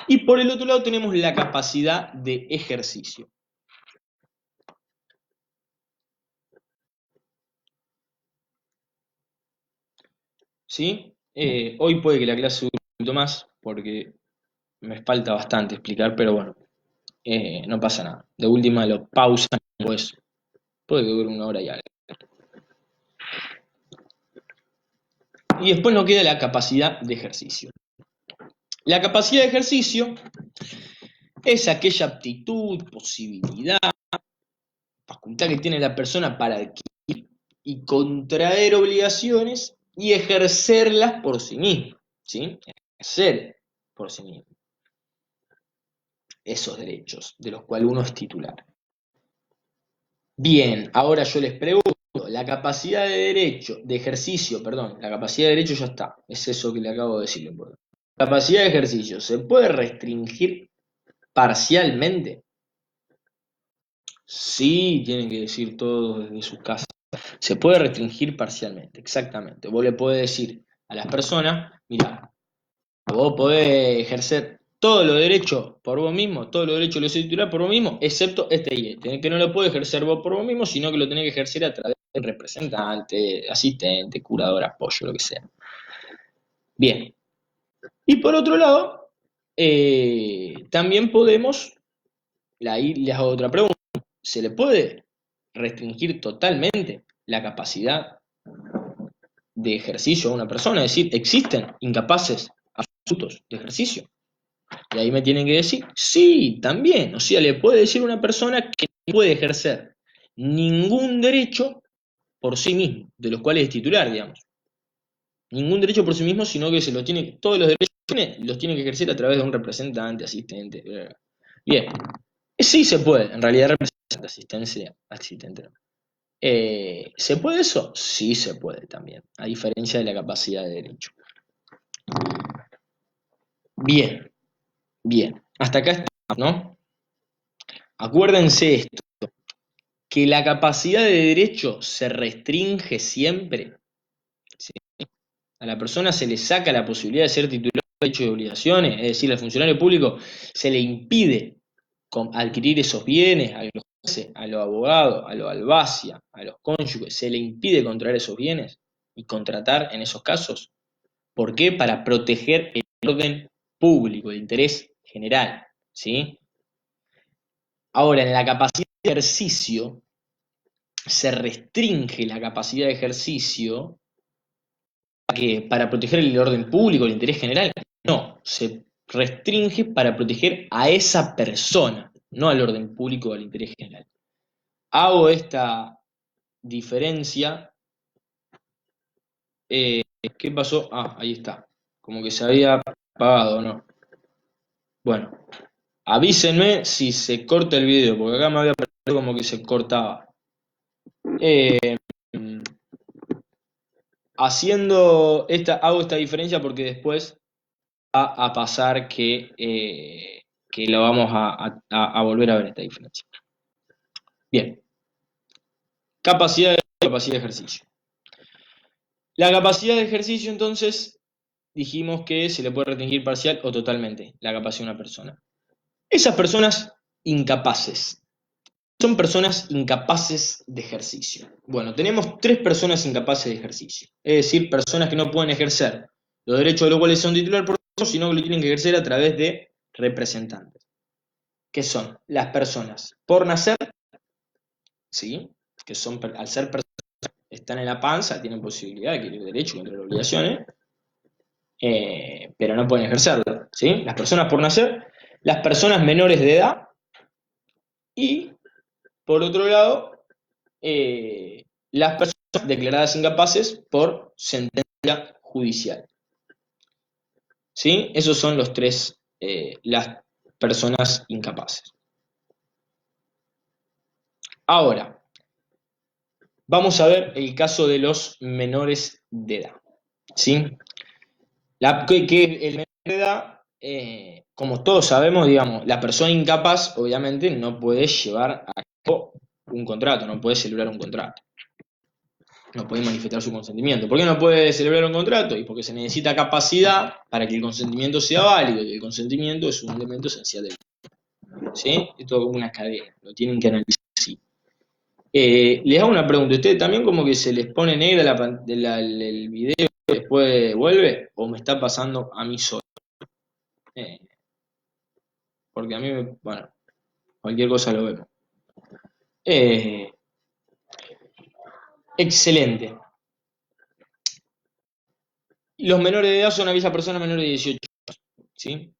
Y por el otro lado tenemos la capacidad de ejercicio. ¿Sí? Hoy puede que la clase dure un poquito más, porque me falta bastante explicar, pero bueno, no pasa nada. De última lo pausan, pues puede que dure 1 hora y algo. Y después nos queda la capacidad de ejercicio. La capacidad de ejercicio es aquella aptitud, posibilidad, facultad que tiene la persona para adquirir y contraer obligaciones y ejercerlas por sí mismo, ¿sí? Ejercer por sí mismo esos derechos de los cuales uno es titular. Bien, ahora yo les pregunto, la capacidad de derecho, de ejercicio, perdón, la capacidad de derecho ya está, es eso que le acabo de decir, lo importante. La capacidad de ejercicio, ¿se puede restringir parcialmente? Sí, tienen que decir todo desde su casa. Se puede restringir parcialmente, exactamente. Vos le podés decir a las personas, mira, vos podés ejercer todos los derechos por vos mismo, todos los derechos de los titular por vos mismo, excepto este y este, que no lo podés ejercer vos por vos mismo, sino que lo tenés que ejercer a través de representante, asistente, curador, apoyo, lo que sea. Bien. Y por otro lado, también podemos, ahí les hago otra pregunta, ¿se le puede restringir totalmente la capacidad de ejercicio a una persona? Es decir, ¿existen incapaces absolutos de ejercicio? Y ahí me tienen que decir, sí, también. O sea, le puede decir a una persona que no puede ejercer ningún derecho por sí mismo, de los cuales es titular, digamos. Ningún derecho por sí mismo, sino que todos los derechos los tiene que ejercer a través de un representante, asistente. Bien, sí se puede, en realidad representante, asistente no. ¿Se puede eso? Sí se puede también, a diferencia de la capacidad de derecho. Bien, bien. Hasta acá estamos, ¿no? Acuérdense esto, que la capacidad de derecho se restringe siempre, ¿sí? A la persona se le saca la posibilidad de ser titular de derechos y obligaciones, es decir, al funcionario público se le impide adquirir esos bienes, a los jueces, a los abogados, a los albacia, a los cónyuges, se le impide contraer esos bienes y contratar en esos casos. ¿Por qué? Para proteger el orden público, el interés general, ¿sí? Ahora, en la capacidad de ejercicio, se restringe la capacidad de ejercicio para proteger el orden público, el interés general. No, se restringe para proteger a esa persona, no al orden público o al interés general. Hago esta diferencia. ¿Qué pasó? Ah, ahí está. Como que se había apagado, ¿no? Bueno, avísenme si se corta el video, porque acá me había parecido como que se cortaba. Eh, hago esta diferencia porque después va a pasar que lo vamos a volver a ver esta diferencia. Bien, capacidad de ejercicio. La capacidad de ejercicio, entonces, dijimos que se le puede restringir parcial o totalmente la capacidad de una persona. Esas personas incapaces. Son personas incapaces de ejercicio. Bueno, tenemos 3 personas incapaces de ejercicio. Es decir, personas que no pueden ejercer los derechos de los cuales son titular por eso, sino que lo tienen que ejercer a través de representantes. Que son las personas por nacer, ¿sí? Que son, al ser personas, están en la panza, tienen posibilidad de adquirir derechos y contra obligaciones, pero no pueden ejercerlo, ¿sí? Las personas por nacer, las personas menores de edad y, por otro lado, las personas declaradas incapaces por sentencia judicial. ¿Sí? Esos son las personas incapaces. Ahora, vamos a ver el caso de los menores de edad. ¿Sí? El menor de edad, como todos sabemos, digamos, la persona incapaz obviamente no puede llevar a cabo un contrato, no puede celebrar un contrato. No puede manifestar su consentimiento. ¿Por qué no puede celebrar un contrato? Y porque se necesita capacidad para que el consentimiento sea válido, y el consentimiento es un elemento esencial del mundo. ¿Sí? Esto es como una cadena, lo tienen que analizar así. Les hago una pregunta, ¿ustedes también como que se les pone negra el video y después vuelve? ¿O me está pasando a mí solo? Porque a mí, bueno, cualquier cosa lo vemos. Excelente. Los menores de edad son aquellas personas menores de 18 años, ¿sí?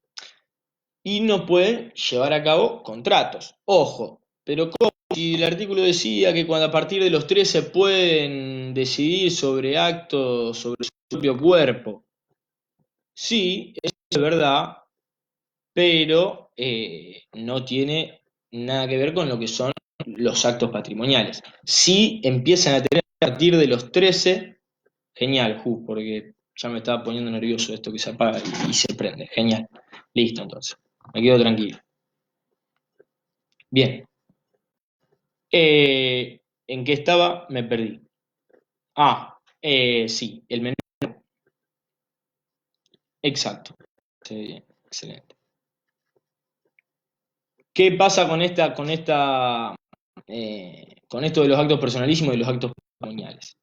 Y no pueden llevar a cabo contratos. Ojo, pero ¿cómo? Si el artículo decía que cuando a partir de los 13 pueden decidir sobre actos, sobre su propio cuerpo. Sí, eso es verdad, pero no tiene nada que ver con lo que son los actos patrimoniales. Si empiezan a tener a partir de los 13, genial, porque ya me estaba poniendo nervioso esto que se apaga y se prende. Genial. Listo, entonces. Me quedo tranquilo. Bien. ¿En qué estaba? Me perdí. Sí, el menú. Exacto. Sí, excelente. ¿Qué pasa con esto de los actos personalísimos y los actos patrimoniales?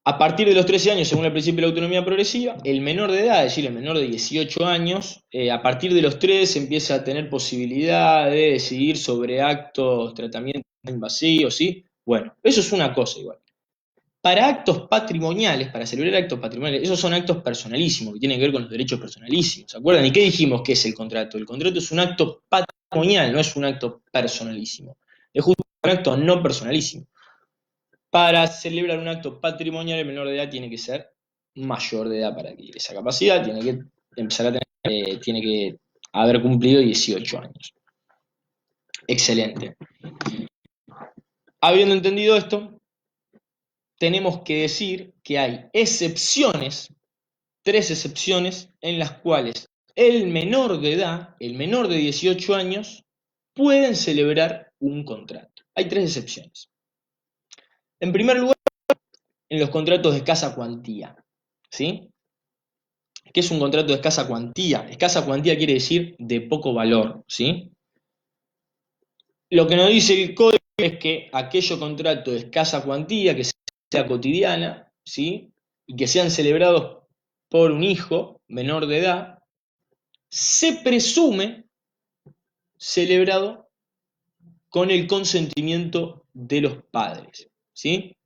A partir de los 13 años, según el principio de la autonomía progresiva, el menor de edad, es decir, el menor de 18 años, a partir de los 13 empieza a tener posibilidad de decidir sobre actos, tratamientos invasivos, ¿sí? Bueno, eso es una cosa igual. Para actos patrimoniales, para celebrar actos patrimoniales, esos son actos personalísimos, que tienen que ver con los derechos personalísimos, ¿se acuerdan? ¿Y qué dijimos que es el contrato? El contrato es un acto patrimonial, no es un acto personalísimo. Es justo un acto no personalísimo. Para celebrar un acto patrimonial, el menor de edad tiene que ser mayor de edad para adquirir esa capacidad, tiene que empezar a tener, tiene que haber cumplido 18 años. Excelente. Habiendo entendido esto, tenemos que decir que hay excepciones, 3 excepciones, en las cuales el menor de edad, el menor de 18 años, pueden celebrar un contrato. Hay 3 excepciones. En primer lugar, en los contratos de escasa cuantía. ¿Sí? ¿Qué es un contrato de escasa cuantía? Escasa cuantía quiere decir de poco valor, ¿sí? Lo que nos dice el código es que aquellos contratos de escasa cuantía, que sea cotidiana, ¿sí? Y que sean celebrados por un hijo menor de edad, se presume celebrado con el consentimiento de los padres. ¿sí?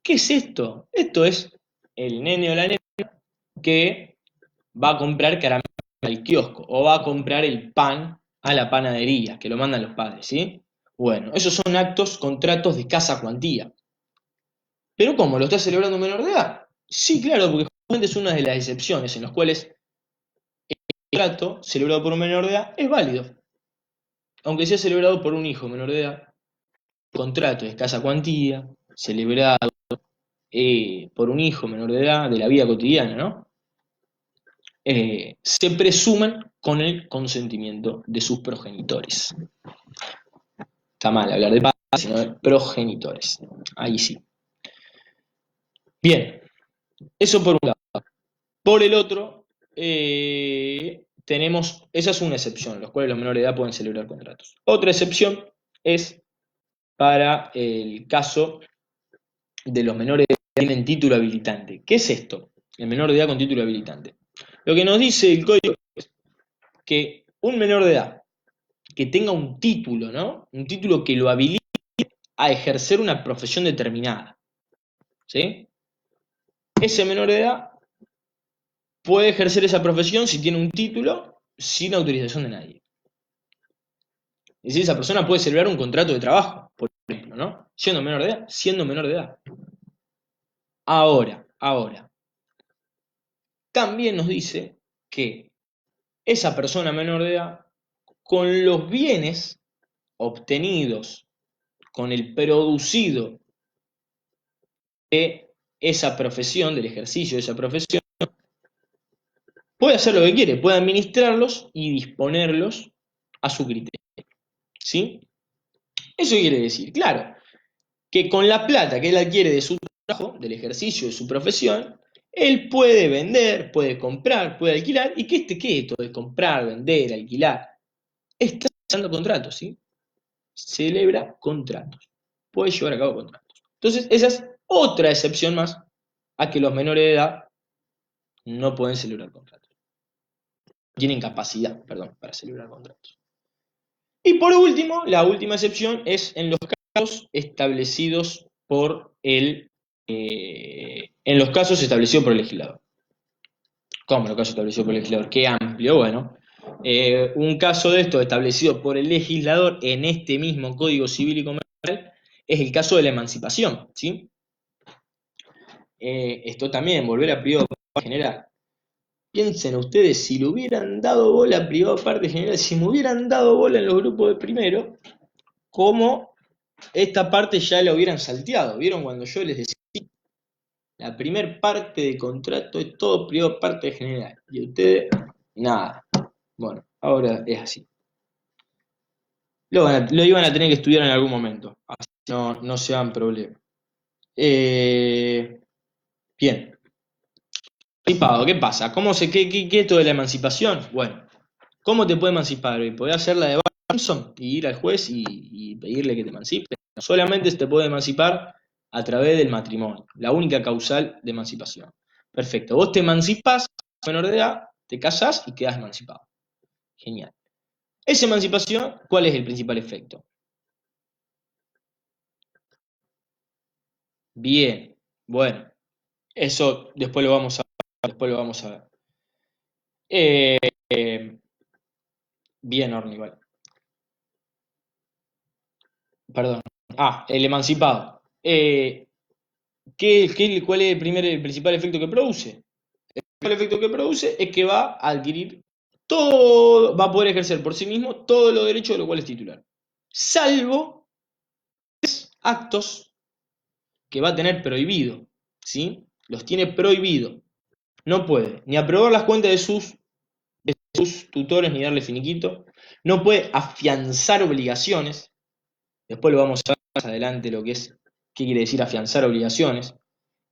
¿Qué es esto? Esto es el nene o la nena que va a comprar caramelo al kiosco o va a comprar el pan a la panadería, que lo mandan los padres, ¿sí? Bueno, esos son actos, contratos de escasa cuantía. ¿Pero cómo? ¿Lo está celebrando un menor de edad? Sí, claro, porque justamente es una de las excepciones en las cuales el contrato celebrado por un menor de edad es válido. Aunque sea celebrado por un hijo menor de edad, contrato de escasa cuantía, celebrado por un hijo menor de edad, de la vida cotidiana, ¿no? Se presuman con el consentimiento de sus progenitores. Está mal hablar de padres, sino de progenitores. Ahí sí. Bien, eso por un lado. Por el otro, tenemos, esa es una excepción, los cuales los menores de edad pueden celebrar contratos. Otra excepción es para el caso de los menores de edad que tienen título habilitante. ¿Qué es esto? El menor de edad con título habilitante. Lo que nos dice el código es que un menor de edad que tenga un título, ¿no? Un título que lo habilite a ejercer una profesión determinada, ¿sí? Ese menor de edad puede ejercer esa profesión si tiene un título sin autorización de nadie. Es decir, esa persona puede celebrar un contrato de trabajo, por ejemplo, ¿no? Siendo menor de edad, siendo menor de edad. Ahora, también nos dice que esa persona menor de edad, con los bienes obtenidos, con el producido de esa profesión, del ejercicio de esa profesión, puede hacer lo que quiere, puede administrarlos y disponerlos a su criterio, ¿sí? Eso quiere decir, claro, que con la plata que él adquiere de su trabajo, del ejercicio de su profesión, él puede vender, puede comprar, puede alquilar, y que ¿qué es esto de comprar, vender, alquilar? Está haciendo contratos, ¿sí? Celebra contratos. Puede llevar a cabo contratos. Entonces, esa es otra excepción más a que los menores de edad no pueden celebrar contratos. Tienen capacidad, perdón, para celebrar contratos. Y por último, la última excepción es en los casos establecidos por en los casos establecidos por el legislador. ¿Cómo los casos establecidos por el legislador? Qué amplio, bueno. Un caso de esto establecido por el legislador en este mismo Código Civil y Comercial es el caso de la emancipación, ¿sí? Esto también, volver a privado parte general. Piensen ustedes, si le hubieran dado bola a privado parte general, si me hubieran dado bola en los grupos de primero, ¿cómo esta parte ya la hubieran salteado? ¿Vieron cuando yo les decía? La primer parte de contrato es todo privado parte general. Y ustedes, nada. Bueno, ahora es así. Lo iban a tener que estudiar en algún momento. Así no se hagan problema. Bien. Emancipado, ¿qué pasa? ¿Qué es esto de la emancipación? Bueno, ¿cómo te puede emancipar hoy? Podés hacer la de Bart Simpson y ir al juez y pedirle que te emancipe. Solamente se te puede emancipar a través del matrimonio, la única causal de emancipación. Perfecto, vos te emancipás, menor de edad, te casás y quedás emancipado. Genial. Esa emancipación, ¿cuál es el principal efecto? Bien, bueno, eso después lo vamos a ver. Eh, eh, bien, Ornival. Perdón. El emancipado. ¿Cuál es el principal efecto que produce? El efecto que produce es que va a adquirir todo, va a poder ejercer por sí mismo todos los derechos de los cuales es titular. Salvo actos que va a tener prohibido, ¿sí? Los tiene prohibido. No puede ni aprobar las cuentas de sus tutores ni darle finiquito. No puede afianzar obligaciones. Después lo vamos a ver más adelante lo que es, qué quiere decir afianzar obligaciones.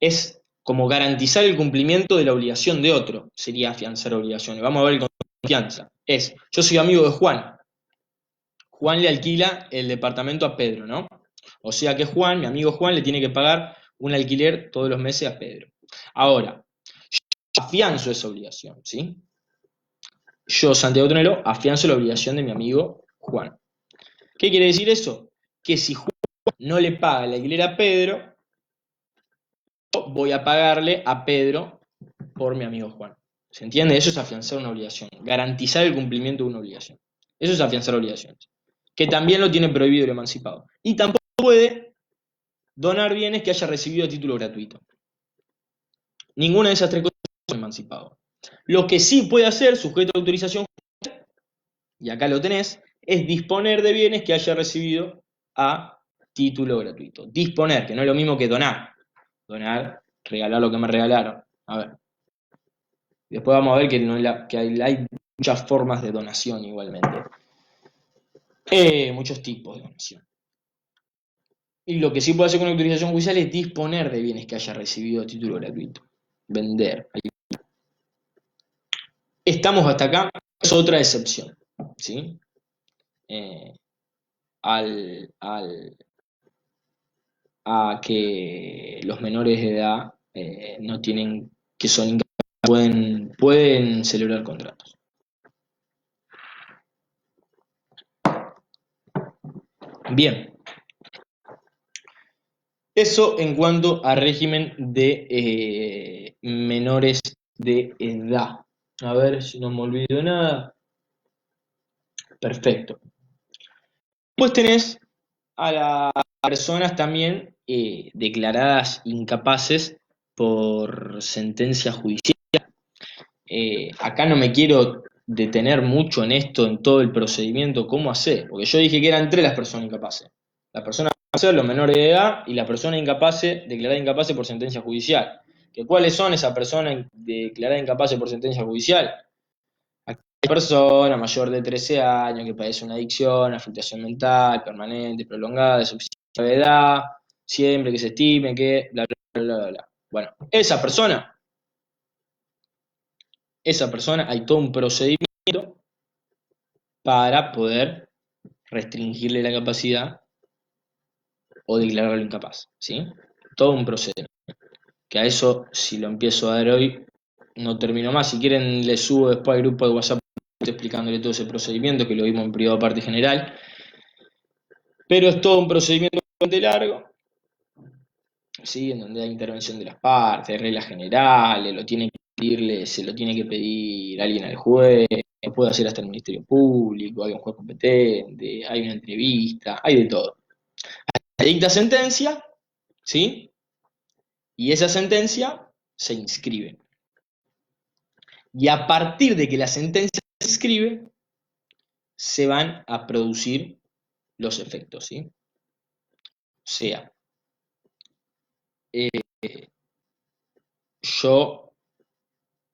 Es como garantizar el cumplimiento de la obligación de otro, sería afianzar obligaciones. Vamos a ver el concepto de confianza. Yo soy amigo de Juan. Juan le alquila el departamento a Pedro, ¿no? O sea que Juan, mi amigo Juan, le tiene que pagar un alquiler todos los meses a Pedro. Ahora, yo afianzo esa obligación, ¿sí? Yo, Santiago Tonelo, afianzo la obligación de mi amigo Juan. ¿Qué quiere decir eso? Que si Juan no le paga el alquiler a Pedro, voy a pagarle a Pedro por mi amigo Juan. ¿Se entiende? Eso es afianzar una obligación, garantizar el cumplimiento de una obligación. Eso es afianzar obligaciones. Que también lo tiene prohibido el emancipado. Y tampoco puede donar bienes que haya recibido a título gratuito. Ninguna de esas tres cosas es emancipado. Lo que sí puede hacer, sujeto a autorización, y acá lo tenés, es disponer de bienes que haya recibido a título gratuito. Disponer, que no es lo mismo que donar. Donar, regalar lo que me regalaron. A ver. Después vamos a ver que, que hay muchas formas de donación igualmente. Muchos tipos de donación. Y lo que sí puede hacer con autorización judicial es disponer de bienes que haya recibido a título gratuito. Vender. Estamos hasta acá. Es otra excepción. ¿Sí? A que los menores de edad no tienen, que son incapaces, pueden celebrar contratos. Bien. Eso en cuanto a régimen de menores de edad. A ver si no me olvido de nada. Perfecto. Después tenés a las personas también declaradas incapaces por sentencia judicial. Acá no me quiero detener mucho en esto, en todo el procedimiento, cómo hacer, porque yo dije que eran tres las personas incapaces. Las personas incapaces, los menores de edad, y las personas incapaces, declaradas incapaces por sentencia judicial. ¿Cuáles son esas personas declaradas incapaces por sentencia judicial? Aquella persona mayor de 13 años que padece una adicción, afectación mental, permanente, prolongada, de suficiente gravedad, siempre que se estime que bla, bla, bla, bla, bla. Bueno, esa persona, hay todo un procedimiento para poder restringirle la capacidad o declararlo incapaz, ¿sí? Todo un procedimiento. Que a eso, si lo empiezo a dar hoy, no termino más. Si quieren, les subo después al grupo de WhatsApp explicándole todo ese procedimiento, que lo vimos en privado parte general. Pero es todo un procedimiento bastante largo, ¿sí? En donde hay intervención de las partes, reglas generales, se lo tiene que pedir alguien al juez, lo puede hacer hasta el Ministerio Público, hay un juez competente, hay una entrevista, hay de todo. Se dicta sentencia, ¿sí? Y esa sentencia se inscribe. Y a partir de que la sentencia se inscribe, se van a producir los efectos, ¿sí? O sea,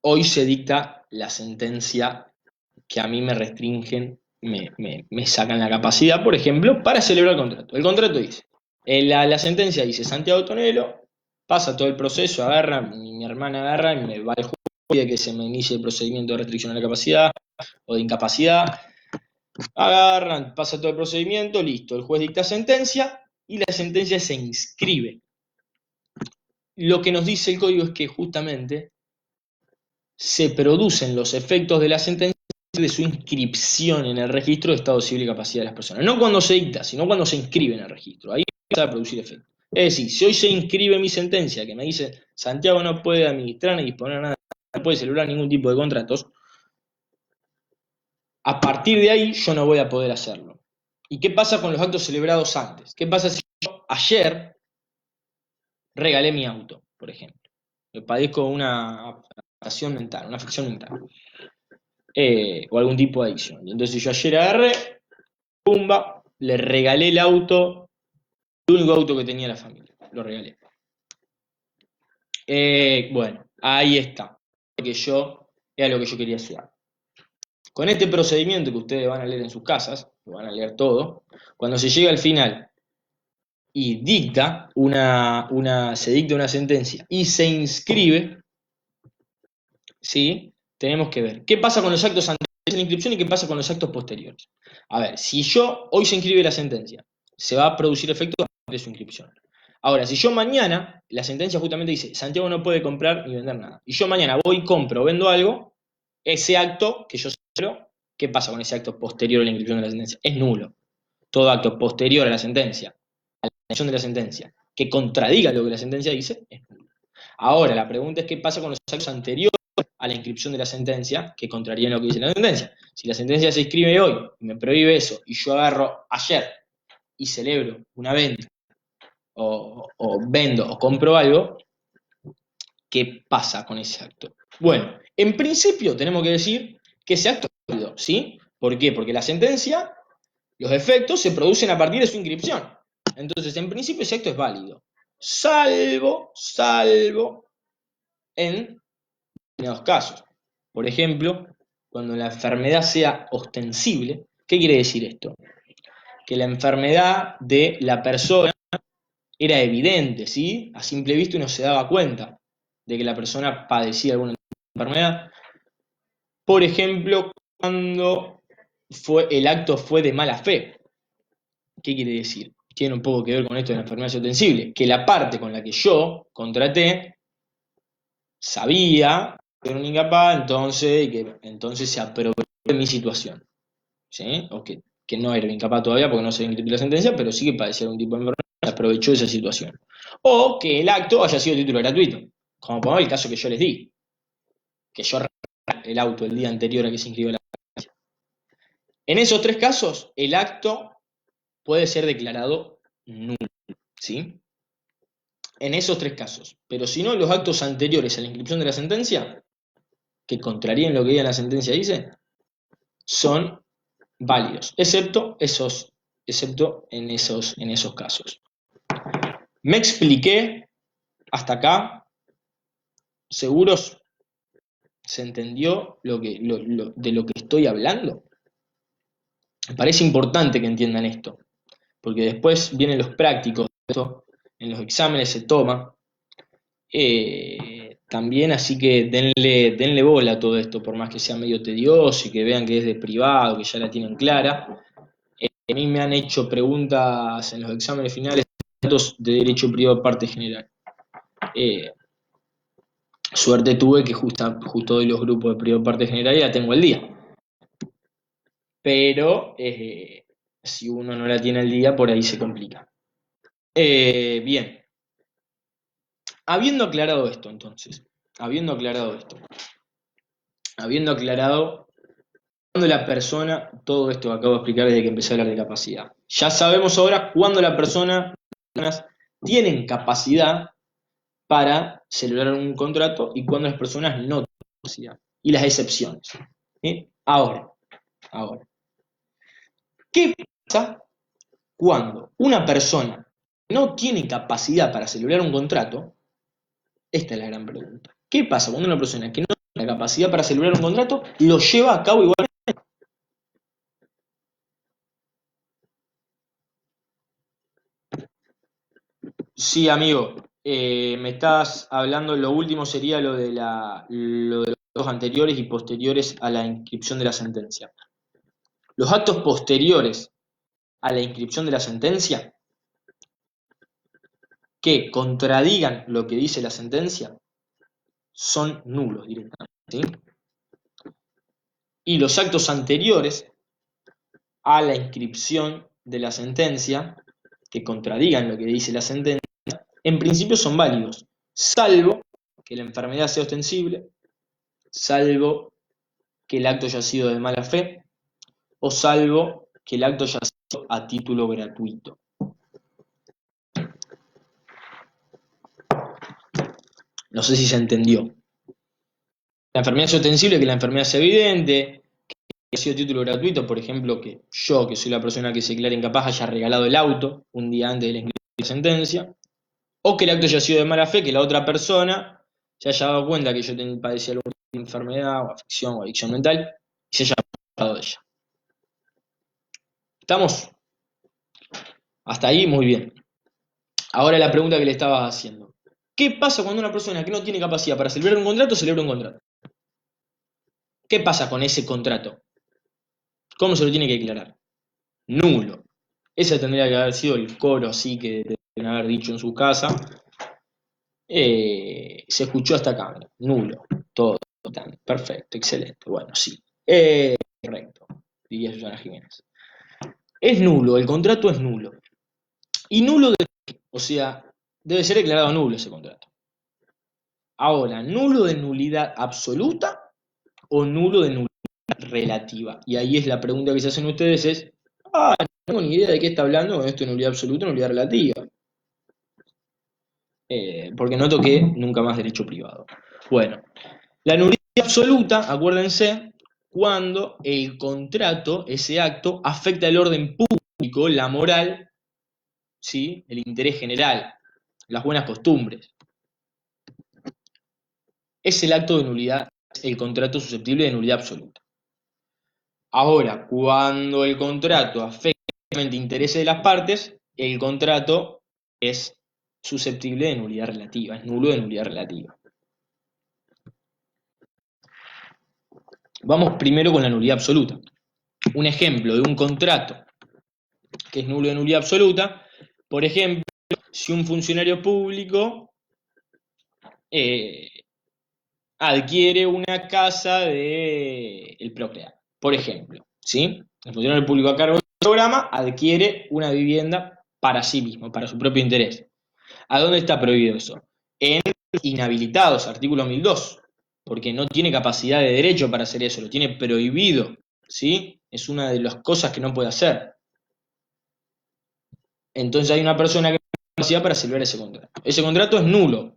hoy se dicta la sentencia que a mí me restringen, me sacan la capacidad, por ejemplo, para celebrar el contrato. El contrato dice, la sentencia dice, Santiago Tonelo, pasa todo el proceso, agarra, mi hermana agarra, y me va al juez, pide que se me inicie el procedimiento de restricción de la capacidad o de incapacidad, agarran, pasa todo el procedimiento, listo, el juez dicta sentencia y la sentencia se inscribe. Lo que nos dice el código es que justamente se producen los efectos de la sentencia de su inscripción en el registro de estado civil y capacidad de las personas. No cuando se dicta, sino cuando se inscribe en el registro. Ahí empieza a producir efecto. Es decir, si hoy se inscribe mi sentencia que me dice Santiago no puede administrar ni disponer nada, no puede celebrar ningún tipo de contratos, a partir de ahí yo no voy a poder hacerlo. ¿Y qué pasa con los actos celebrados antes? ¿Qué pasa si yo ayer regalé mi auto, por ejemplo? Yo padezco una afectación mental, una afección mental. O algún tipo de adicción. Y entonces yo ayer agarré, pumba, le regalé el auto, el único auto que tenía la familia, lo regalé. Bueno, ahí está, que era lo que yo quería hacer. Con este procedimiento que ustedes van a leer en sus casas, lo van a leer todo, cuando se llega al final y se dicta una sentencia y se inscribe, ¿sí? Tenemos que ver qué pasa con los actos anteriores a la inscripción y qué pasa con los actos posteriores. A ver, si hoy se inscribe la sentencia, se va a producir efecto de su inscripción. Ahora, si yo mañana, la sentencia justamente dice, Santiago no puede comprar ni vender nada, y yo mañana voy, compro, vendo algo, ese acto que yo celebro, ¿qué pasa con ese acto posterior a la inscripción de la sentencia? Es nulo. Todo acto posterior a la sentencia, descripción de la sentencia que contradiga lo que la sentencia dice, es nulo. Ahora, la pregunta es qué pasa con los actos anteriores a la inscripción de la sentencia que contrarían lo que dice la sentencia. Si la sentencia se escribe hoy y me prohíbe eso, y yo agarro ayer y celebro una venta, o vendo o compro algo, ¿qué pasa con ese acto? Bueno, en principio tenemos que decir que ese acto es válido, ¿sí? ¿Por qué? Porque la sentencia, los efectos se producen a partir de su inscripción. Entonces, en principio ese acto es válido. Salvo en determinados casos. Por ejemplo, cuando la enfermedad sea ostensible. ¿Qué quiere decir esto? Que la enfermedad de la persona era evidente, ¿sí? A simple vista uno se daba cuenta de que la persona padecía alguna enfermedad. Por ejemplo, cuando el acto fue de mala fe. ¿Qué quiere decir? Tiene un poco que ver con esto de la enfermedad ostensible. Que la parte con la que yo contraté sabía que era un incapaz, entonces se aprovechó de mi situación. ¿Sí? O que no era un incapaz todavía porque no se había inscrito la sentencia, pero sí que padecía algún tipo de enfermedad, se aprovechó de esa situación. O que el acto haya sido título gratuito, como por el caso que yo les di, que yo regalé el auto el día anterior a que se inscribió la sentencia. En esos tres casos, el acto puede ser declarado nulo, ¿sí? En esos tres casos. Pero si no, los actos anteriores a la inscripción de la sentencia, que contrarían lo que diga la sentencia dice, son válidos, excepto en esos casos. ¿Me expliqué hasta acá? ¿Seguros se entendió de lo que estoy hablando? Me parece importante que entiendan esto, porque después vienen los prácticos de esto, en los exámenes se toma, también, así que denle bola a todo esto, por más que sea medio tedioso y que vean que es de privado, que ya la tienen clara. A mí me han hecho preguntas en los exámenes finales de derecho privado parte general. Suerte tuve que justo hoy los grupos de privado parte general y la tengo al día. Pero si uno no la tiene al día, por ahí se complica. Bien. Habiendo aclarado esto, entonces, habiendo aclarado cuando la persona, todo esto que acabo de explicar desde que empecé a hablar de capacidad, ya sabemos ahora cuándo las personas tienen capacidad para celebrar un contrato y cuándo las personas no tienen capacidad, y las excepciones. ¿Sí? Ahora, ¿qué pasa cuando una persona no tiene capacidad para celebrar un contrato? Esta es la gran pregunta. ¿Qué pasa cuando una persona que no tiene la capacidad para celebrar un contrato lo lleva a cabo igual? Sí, amigo. Me estás hablando, lo último sería lo de los actos anteriores y posteriores a la inscripción de la sentencia. Los actos posteriores a la inscripción de la sentencia que contradigan lo que dice la sentencia son nulos directamente, ¿sí? Y los actos anteriores a la inscripción de la sentencia que contradigan lo que dice la sentencia, en principio son válidos, salvo que la enfermedad sea ostensible, salvo que el acto haya sido de mala fe, o salvo que el acto haya sido a título gratuito. No sé si se entendió. La enfermedad es ostensible, que la enfermedad sea evidente, que haya sido título gratuito, por ejemplo, que yo, que soy la persona que se declara incapaz, haya regalado el auto un día antes de la inscripción de la sentencia, o que el acto haya sido de mala fe, que la otra persona se haya dado cuenta que yo padecía alguna enfermedad o afección o adicción mental y se haya aprovechado de ella. ¿Estamos? Hasta ahí, muy bien. Ahora la pregunta que le estabas haciendo. ¿Qué pasa cuando una persona que no tiene capacidad para celebrar un contrato celebra un contrato? ¿Qué pasa con ese contrato? ¿Cómo se lo tiene que declarar? Nulo. Ese tendría que haber sido el coro así que deben haber dicho en su casa. Se escuchó hasta acá. Nulo. Todo. Perfecto. Excelente. Bueno, sí. Correcto. Diría Susana Jiménez. Es nulo. El contrato es nulo. Y nulo de O sea, debe ser declarado nulo ese contrato. Ahora, ¿nulo de nulidad absoluta o nulo de nulidad relativa? Y ahí es la pregunta que se hacen ustedes es, no tengo ni idea de qué está hablando con esto de nulidad absoluta o nulidad relativa. Porque no toqué nunca más derecho privado. Bueno, la nulidad absoluta, acuérdense, cuando el contrato, ese acto, afecta el orden público, la moral, ¿sí? El interés general, las buenas costumbres. Es el acto de nulidad, el contrato susceptible de nulidad absoluta. Ahora, cuando el contrato afecta el interés de las partes, el contrato es susceptible de nulidad relativa, es nulo de nulidad relativa. Vamos primero con la nulidad absoluta. Un ejemplo de un contrato que es nulo de nulidad absoluta, por ejemplo, si un funcionario público eh, adquiere una casa del Procrear, por ejemplo, ¿sí? El funcionario público a cargo del programa adquiere una vivienda para sí mismo, para su propio interés. ¿A dónde está prohibido eso? En inhabilitados, artículo 1002, porque no tiene capacidad de derecho para hacer eso, lo tiene prohibido, ¿sí? Es una de las cosas que no puede hacer. Entonces hay una persona que tiene capacidad para celebrar ese contrato. Ese contrato es nulo.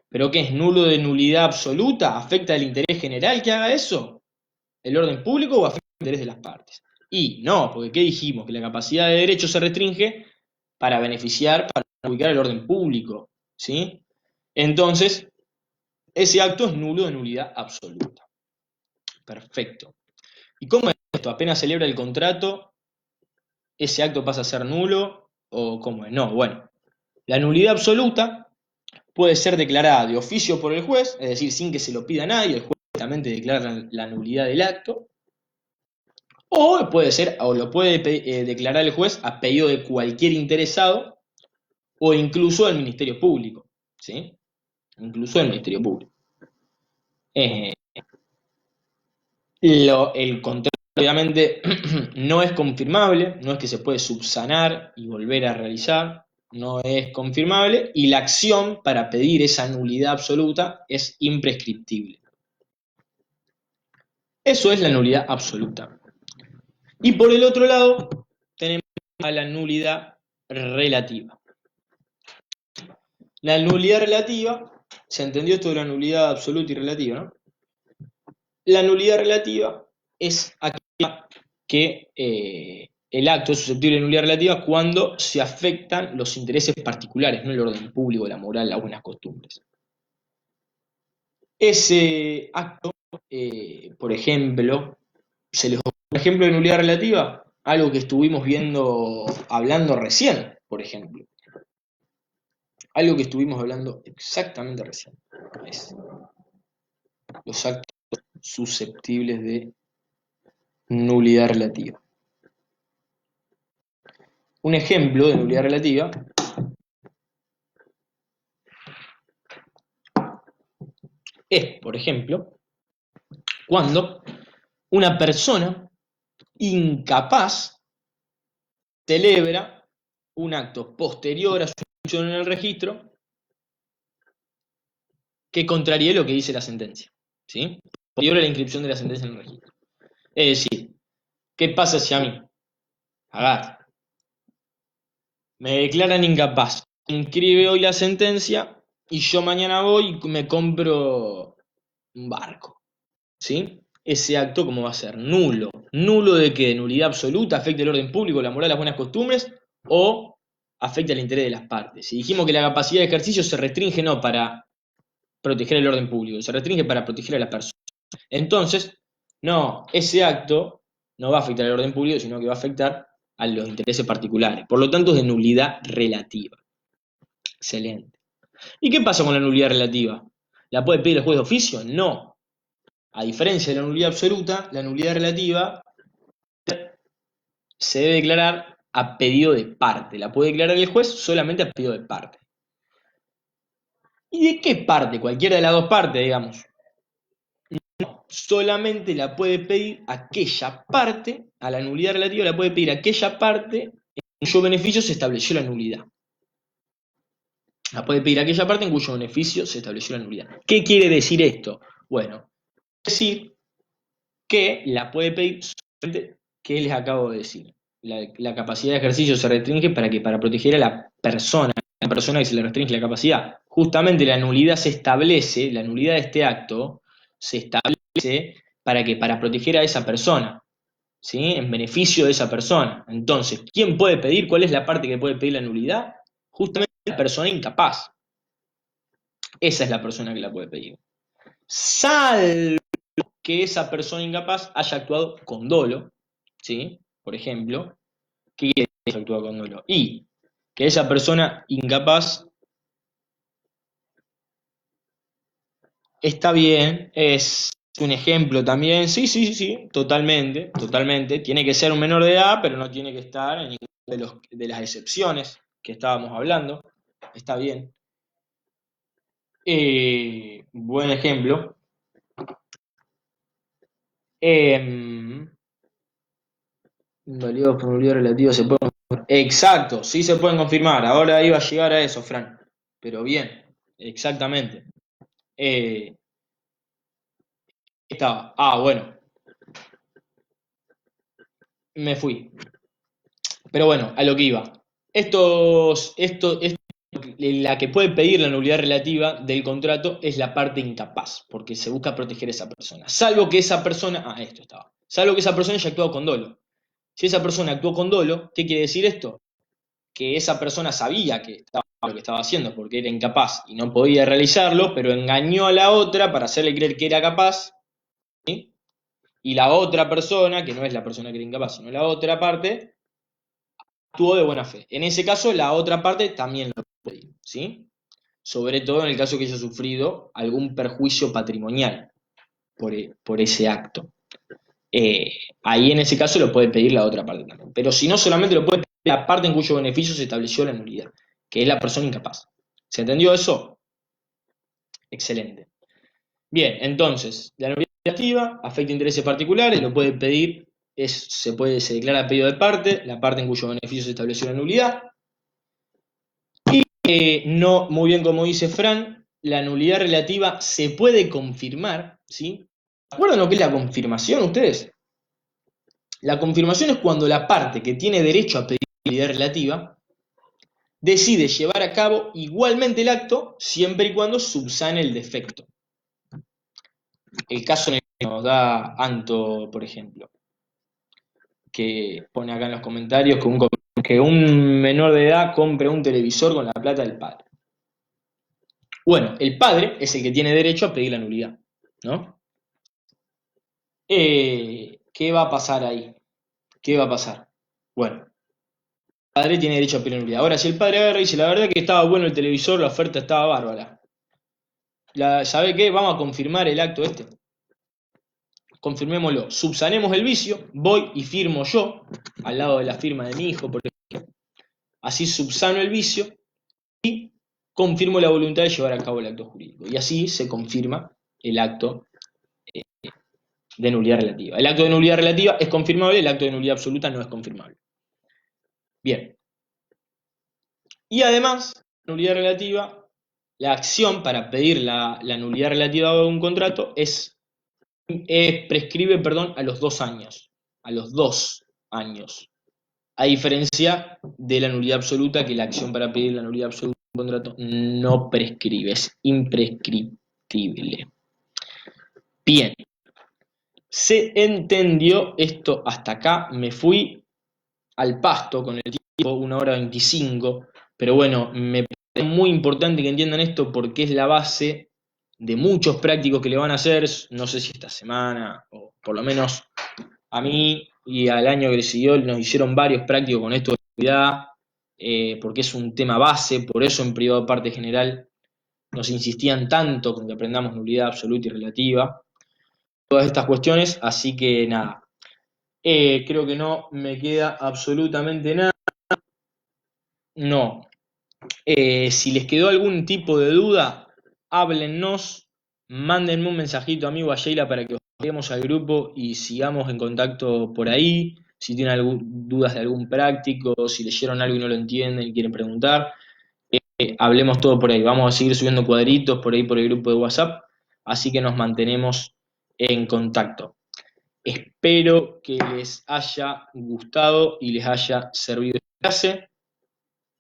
¿Pero qué es nulo de nulidad absoluta? ¿Afecta el interés general que haga eso? ¿El orden público o afecta el interés de las partes? Y no, porque ¿qué dijimos? Que la capacidad de derecho se restringe para beneficiar, para ubicar el orden público. ¿Sí? Entonces, ese acto es nulo de nulidad absoluta. Perfecto. ¿Y cómo es esto? Apenas celebra el contrato, ese acto pasa a ser nulo o cómo es. No, bueno. La nulidad absoluta puede ser declarada de oficio por el juez, es decir, sin que se lo pida a nadie, el juez directamente declara la nulidad del acto, o puede ser, o lo puede declarar el juez a pedido de cualquier interesado o incluso del Ministerio Público, ¿sí? Incluso del Ministerio Público. Eh, el contrato obviamente no es confirmable, no es que se puede subsanar y volver a realizar, no es confirmable, y la acción para pedir esa nulidad absoluta es imprescriptible. Eso es la nulidad absoluta. Y por el otro lado, tenemos a la nulidad relativa. La nulidad relativa, se entendió esto de la nulidad absoluta y relativa, ¿no? La nulidad relativa es aquella que el acto es susceptible de nulidad relativa cuando se afectan los intereses particulares, no el orden público, la moral, las buenas costumbres. Ese acto, por ejemplo, se les ocurre un ejemplo de nulidad relativa, algo que estuvimos viendo, hablando recién, por ejemplo. Algo que estuvimos hablando exactamente recién. Es los actos susceptibles de nulidad relativa. Un ejemplo de nulidad relativa es, por ejemplo, cuando una persona incapaz celebra un acto posterior a su inscripción en el registro que contraríe lo que dice la sentencia, ¿sí? Posterior a la inscripción de la sentencia en el registro. Es decir, ¿qué pasa si a mí, agarra, me declaran incapaz, inscribe hoy la sentencia y yo mañana voy y me compro un barco, ¿sí? Ese acto, ¿cómo va a ser? Nulo. ¿Nulo de qué? ¿Nulidad absoluta? ¿Afecta el orden público, la moral, las buenas costumbres? ¿O afecta el interés de las partes? Si dijimos que la capacidad de ejercicio se restringe no para proteger el orden público, se restringe para proteger a las personas. Entonces, no, ese acto no va a afectar al orden público, sino que va a afectar a los intereses particulares. Por lo tanto, es de nulidad relativa. Excelente. ¿Y qué pasa con la nulidad relativa? ¿La puede pedir el juez de oficio? No. A diferencia de la nulidad absoluta, la nulidad relativa se debe declarar a pedido de parte. La puede declarar el juez solamente a pedido de parte. ¿Y de qué parte? Cualquiera de las dos partes, digamos. No, solamente la puede pedir aquella parte, a la nulidad relativa la puede pedir aquella parte en cuyo beneficio se estableció la nulidad. La puede pedir aquella parte en cuyo beneficio se estableció la nulidad. ¿Qué quiere decir esto? Bueno, decir que la puede pedir solamente que les acabo de decir. La capacidad de ejercicio se restringe para que para proteger a la persona que se le restringe la capacidad. Justamente la nulidad se establece, la nulidad de este acto se establece para que para proteger a esa persona, ¿sí? En beneficio de esa persona. Entonces, ¿quién puede pedir? ¿Cuál es la parte que puede pedir la nulidad? Justamente la persona incapaz. Esa es la persona que la puede pedir. Salvo que esa persona incapaz haya actuado con dolo, ¿sí? Por ejemplo, ¿qué quiere decir actuar con dolo? Y que esa persona incapaz está bien, es un ejemplo también, sí, sí, sí, sí, totalmente, totalmente. Tiene que ser un menor de edad, pero no tiene que estar en ninguna de las excepciones que estábamos hablando. Está bien. Buen ejemplo. Eh, Inválidos por nulidad relativa se pueden confirmar. Exacto, sí se pueden confirmar. Ahora iba a llegar a eso, Fran. Pero bien, exactamente. Eh, Estaba. Ah, bueno, me fui. Pero bueno, a lo que iba. La que puede pedir la nulidad relativa del contrato es la parte incapaz, porque se busca proteger a esa persona. Salvo que esa persona. Ah, esto estaba. Salvo que esa persona haya actuado con dolo. Si esa persona actuó con dolo, ¿qué quiere decir esto? Que esa persona sabía que estaba lo que estaba haciendo porque era incapaz y no podía realizarlo, pero engañó a la otra para hacerle creer que era capaz, ¿sí? Y la otra persona, que no es la persona que era incapaz, sino la otra parte, actuó de buena fe. En ese caso, la otra parte también lo puede pedir, ¿sí? Sobre todo en el caso que haya sufrido algún perjuicio patrimonial por ese acto. Eh, Ahí en ese caso lo puede pedir la otra parte también. Pero si no, solamente lo puede pedir la parte en cuyo beneficio se estableció la nulidad, que es la persona incapaz. ¿Se entendió eso? Excelente. Bien, entonces, la nulidad relativa afecta intereses particulares, lo puede pedir, se declara pedido de parte, la parte en cuyo beneficio se estableció la nulidad. No, muy bien como dice Fran, la nulidad relativa se puede confirmar, ¿sí? ¿Se acuerdan lo que es la confirmación ustedes? La confirmación es cuando la parte que tiene derecho a pedir nulidad relativa decide llevar a cabo igualmente el acto siempre y cuando subsane el defecto. El caso en el que nos da Anto, por ejemplo, que pone acá en los comentarios que un menor de edad compre un televisor con la plata del padre. Bueno, el padre es el que tiene derecho a pedir la nulidad, ¿no? ¿Qué va a pasar ahí? ¿Qué va a pasar? Bueno, el padre tiene derecho a pedir la nulidad. Ahora, si el padre agarra y dice, la verdad que estaba bueno el televisor, la oferta estaba bárbara. ¿Sabe qué? Vamos a confirmar el acto este. Confirmémoslo. Subsanemos el vicio, voy y firmo yo, al lado de la firma de mi hijo, por ejemplo. Así subsano el vicio y confirmo la voluntad de llevar a cabo el acto jurídico. Y así se confirma el acto de nulidad relativa. El acto de nulidad relativa es confirmable, el acto de nulidad absoluta no es confirmable. Bien. Y además, nulidad relativa, la acción para pedir la nulidad relativa de un contrato prescribe, perdón, a los 2 años. A los 2 años. A diferencia de la nulidad absoluta, que la acción para pedir la nulidad absoluta de un contrato no prescribe, es imprescriptible. Bien, se entendió esto hasta acá, me fui al pasto con el tiempo, 1 hora 25, pero bueno, me parece muy importante que entiendan esto porque es la base de muchos prácticos que le van a hacer, no sé si esta semana, o por lo menos a mí y al año que siguió nos hicieron varios prácticos con esto de nulidad, porque es un tema base, por eso en privado parte general nos insistían tanto con que aprendamos nulidad absoluta y relativa, todas estas cuestiones, así que nada, creo que no me queda absolutamente nada, no. Si les quedó algún tipo de duda, háblennos, mándenme un mensajito a mí o a Sheila para que os agreguemos al grupo y sigamos en contacto por ahí. Si tienen dudas de algún práctico, si leyeron algo y no lo entienden y quieren preguntar. hablemos todo por ahí. Vamos a seguir subiendo cuadritos por ahí por el grupo de WhatsApp, así que nos mantenemos en contacto. Espero que les haya gustado y les haya servido esta clase.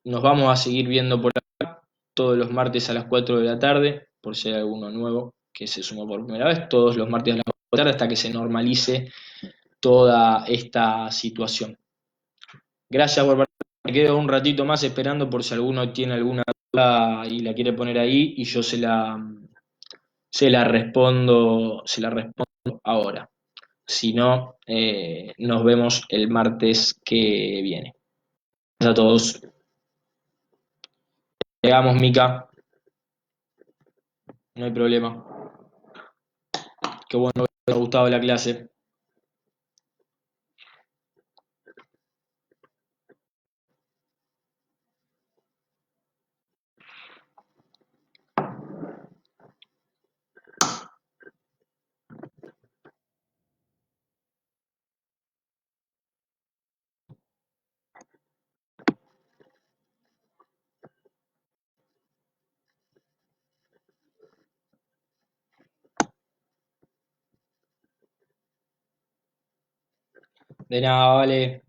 Nos vamos a seguir viendo por acá todos los martes a las 4 de la tarde, por si hay alguno nuevo que se sumó por primera vez, todos los martes a las 4 de la tarde hasta que se normalice toda esta situación. Gracias por participar. Me quedo un ratito más esperando por si alguno tiene alguna duda y la quiere poner ahí y yo se la respondo ahora. Si no, nos vemos el martes que viene. Gracias a todos. Llegamos, Mica. No hay problema. Qué bueno que te haya gustado la clase. De nada, vale.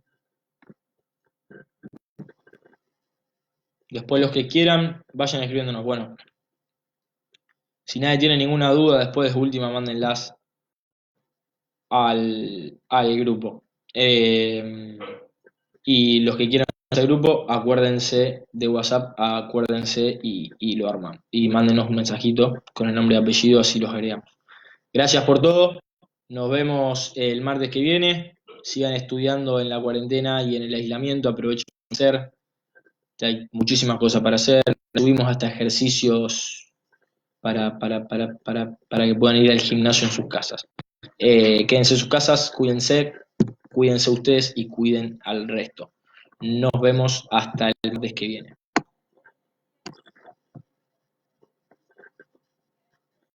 Después los que quieran, vayan escribiéndonos. Bueno, si nadie tiene ninguna duda, después de su última, mándenlas al grupo. Y los que quieran hacer grupo, acuérdense de WhatsApp, acuérdense y lo arman. Y mándenos un mensajito con el nombre y apellido, así los agregamos. Gracias por todo. Nos vemos el martes que viene. Sigan estudiando en la cuarentena y en el aislamiento. Aprovechen para hacer. Hay muchísimas cosas para hacer. Subimos hasta ejercicios para que puedan ir al gimnasio en sus casas. Quédense en sus casas, cuídense ustedes y cuiden al resto. Nos vemos hasta el martes que viene.